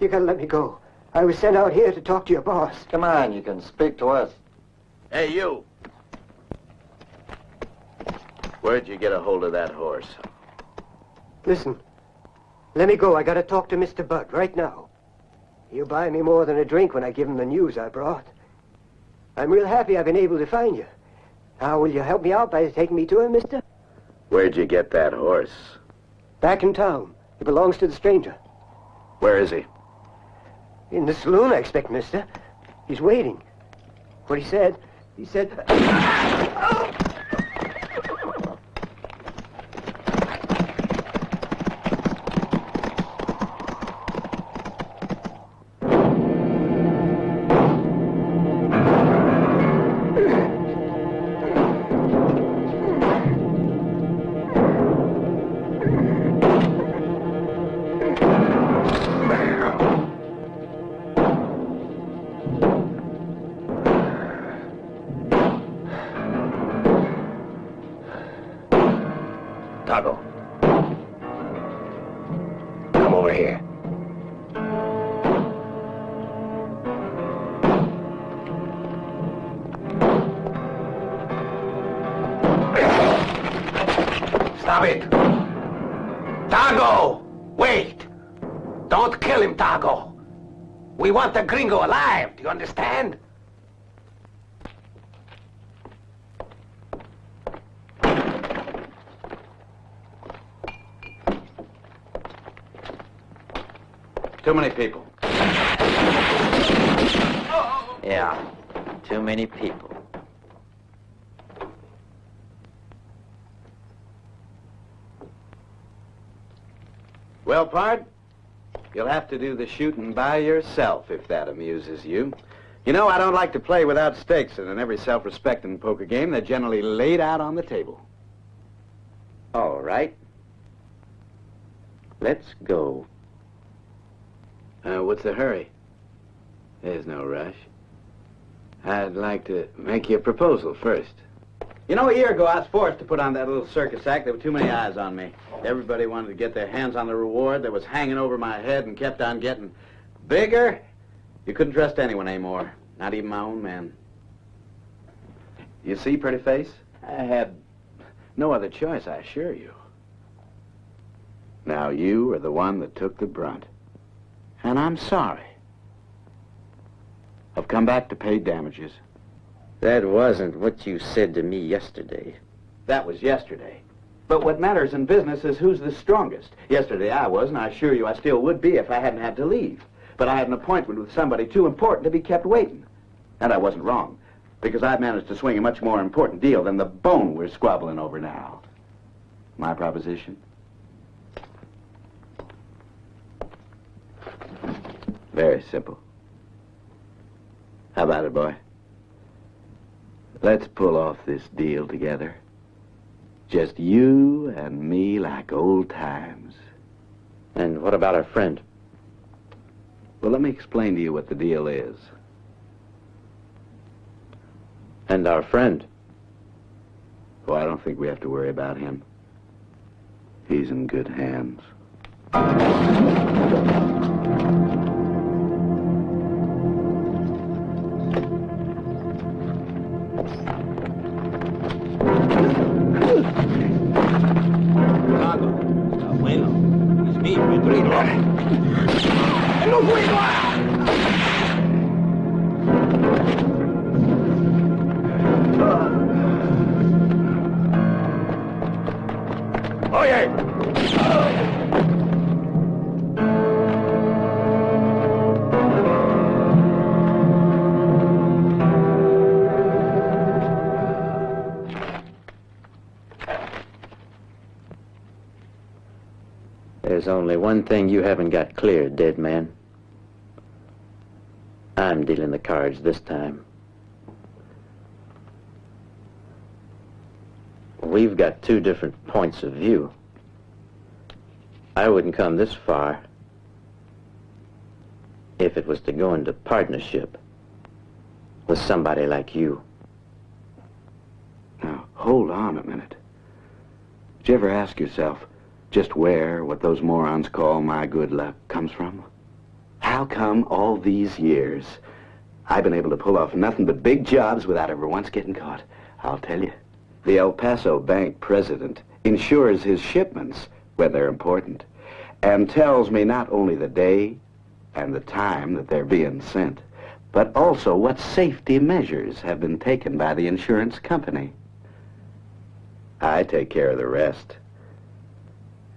You gotta let me go. I was sent out here to talk to your boss. Come on, you can speak to us. Hey, you. Where'd you get a hold of that horse? Listen, let me go. I gotta talk to Mr. Budd right now. He'll buy me more than a drink when I give him the news I brought. I'm real happy I've been able to find you. Now, will you help me out by taking me to him, mister? Where'd you get that horse? Back in town. It belongs to the stranger. Where is he? In the saloon, I expect, mister. He's waiting. What he said, Tago. Come over here. Stop it! Tago! Wait! Don't kill him, Tago! We want the gringo alive, do you understand? Too many people. Yeah, too many people. Well, pard, you'll have to do the shooting by yourself if that amuses you. You know, I don't like to play without stakes, and in every self-respecting poker game, they're generally laid out on the table. All right. Let's go. What's the hurry? There's no rush. I'd like to make you a proposal first. You know, a year ago, I was forced to put on that little circus act. There were too many eyes on me. Everybody wanted to get their hands on the reward that was hanging over my head and kept on getting bigger. You couldn't trust anyone anymore, not even my own men. You see, pretty face? I had no other choice, I assure you. Now you are the one that took the brunt. And I'm sorry. I've come back to pay damages. That wasn't what you said to me yesterday. That was yesterday. But what matters in business is who's the strongest. Yesterday I was, and I assure you I still would be if I hadn't had to leave. But I had an appointment with somebody too important to be kept waiting. And I wasn't wrong, because I've managed to swing a much more important deal than the bone we're squabbling over now. My proposition? Very simple. How about it, boy? Let's pull off this deal together. Just you and me like old times. And what about our friend? Well, let me explain to you what the deal is. And our friend? Oh, I don't think we have to worry about him. He's in good hands. There's only one thing you haven't got clear, dead man. I'm dealing the cards this time. We've got two different points of view. I wouldn't come this far if it was to go into partnership with somebody like you. Now, hold on a minute. Did you ever ask yourself just where what those morons call my good luck comes from? how come all these years I've been able to pull off nothing but big jobs without ever once getting caught? I'll tell you. The El Paso bank president insures his shipments when they're important and tells me not only the day and the time that they're being sent, but also what safety measures have been taken by the insurance company. I take care of the rest.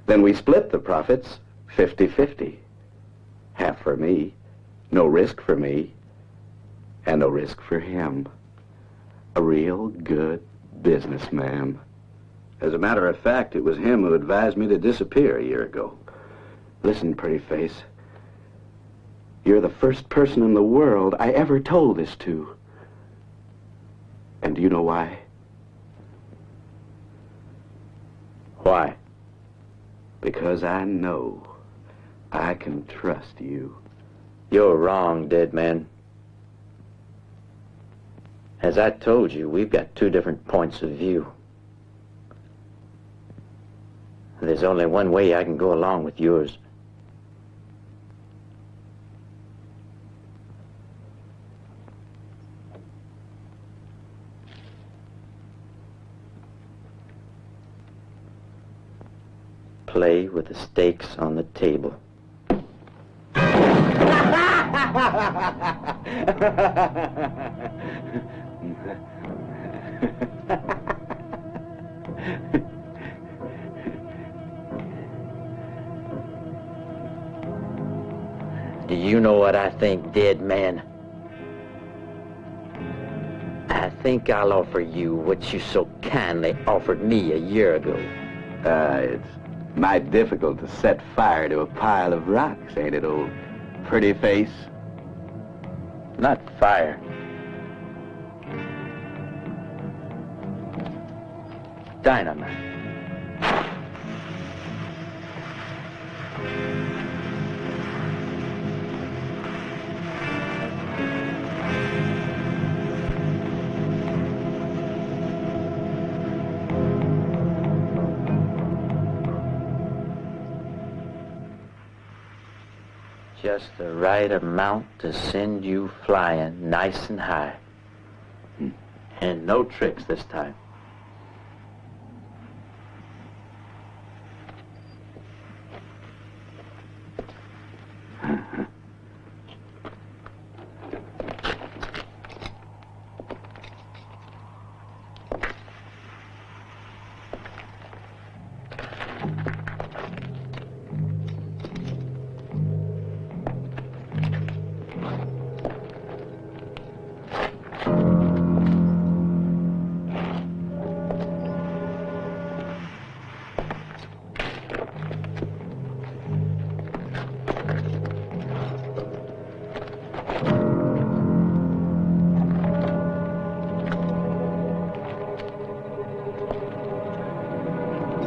Then we split the profits 50-50. Half for me, no risk for me, and no risk for him. A real good businessman. As a matter of fact, it was him who advised me to disappear a year ago. Listen, pretty face. You're the first person in the world I ever told this to. And do you know why? Why? Because I know I can trust you. You're wrong, dead man. As I told you, we've got two different points of view. There's only one way I can go along with yours. Play with the stakes on the table. Do you know what I think, dead man? I think I'll offer you what you so kindly offered me a year ago. It's mighty difficult to set fire to a pile of rocks, ain't it, old pretty face? Not fire. Dynamite. Just the right amount to send you flying nice and high. And no tricks this time.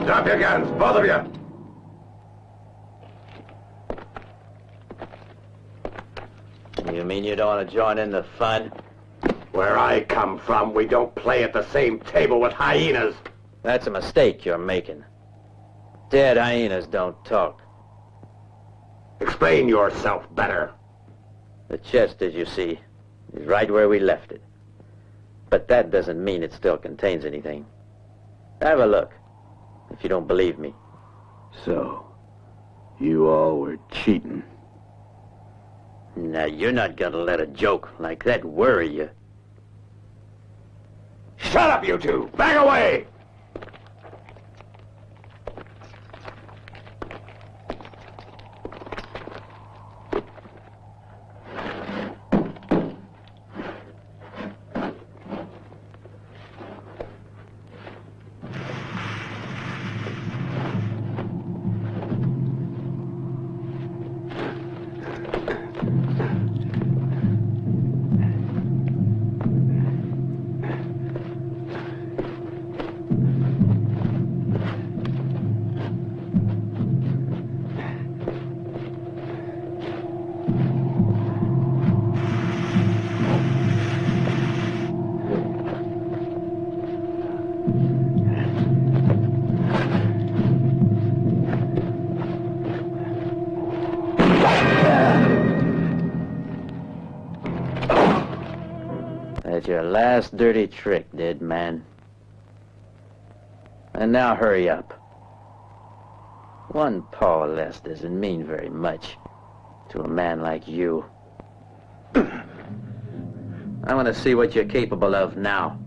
Drop your guns, both of you. You mean you don't want to join in the fun? Where I come from, we don't play at the same table with hyenas. That's a mistake you're making. Dead hyenas don't talk. Explain yourself better. The chest, as you see, is right where we left it. But that doesn't mean it still contains anything. Have a look, if you don't believe me. So, you all were cheating. Now, you're not gonna let a joke like that worry you. Shut up, you two! Back away! your last dirty trick, dead man. And now hurry up. One paw less doesn't mean very much to a man like you. I want to see what you're capable of now.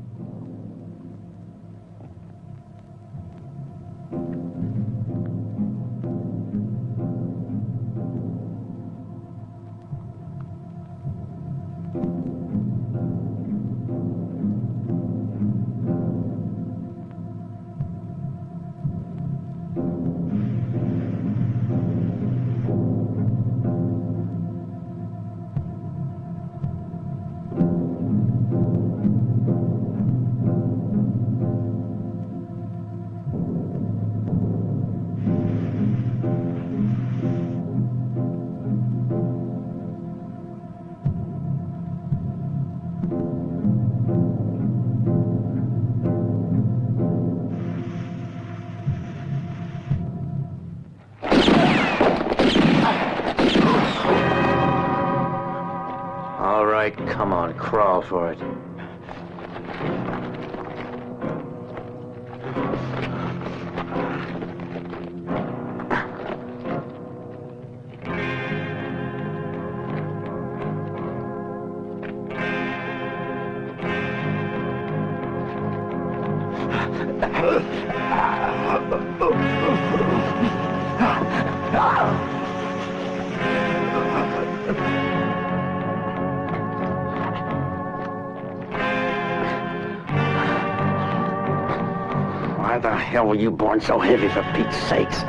All right, come on, crawl for it. Why the hell were you born so heavy, for Pete's sakes?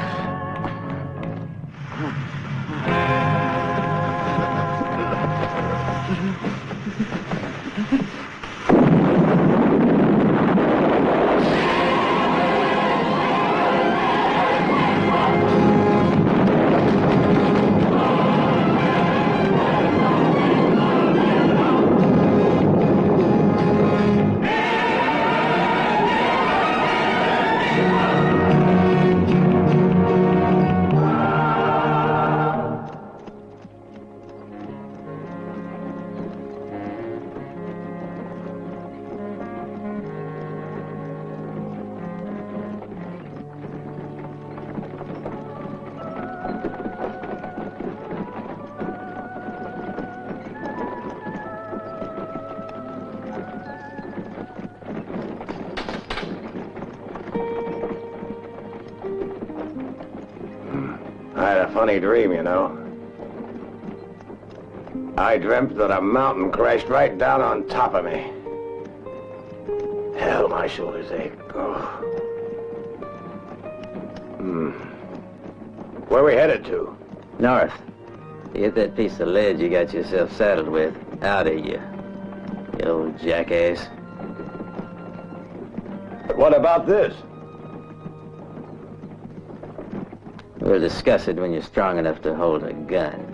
I had a funny dream, you know. I dreamt that a mountain crashed right down on top of me. Hell, my shoulders ache. Oh. Where we headed to? North. Get that piece of lead you got yourself saddled with out of you, you old jackass. But what about this? We'll discuss it when you're strong enough to hold a gun.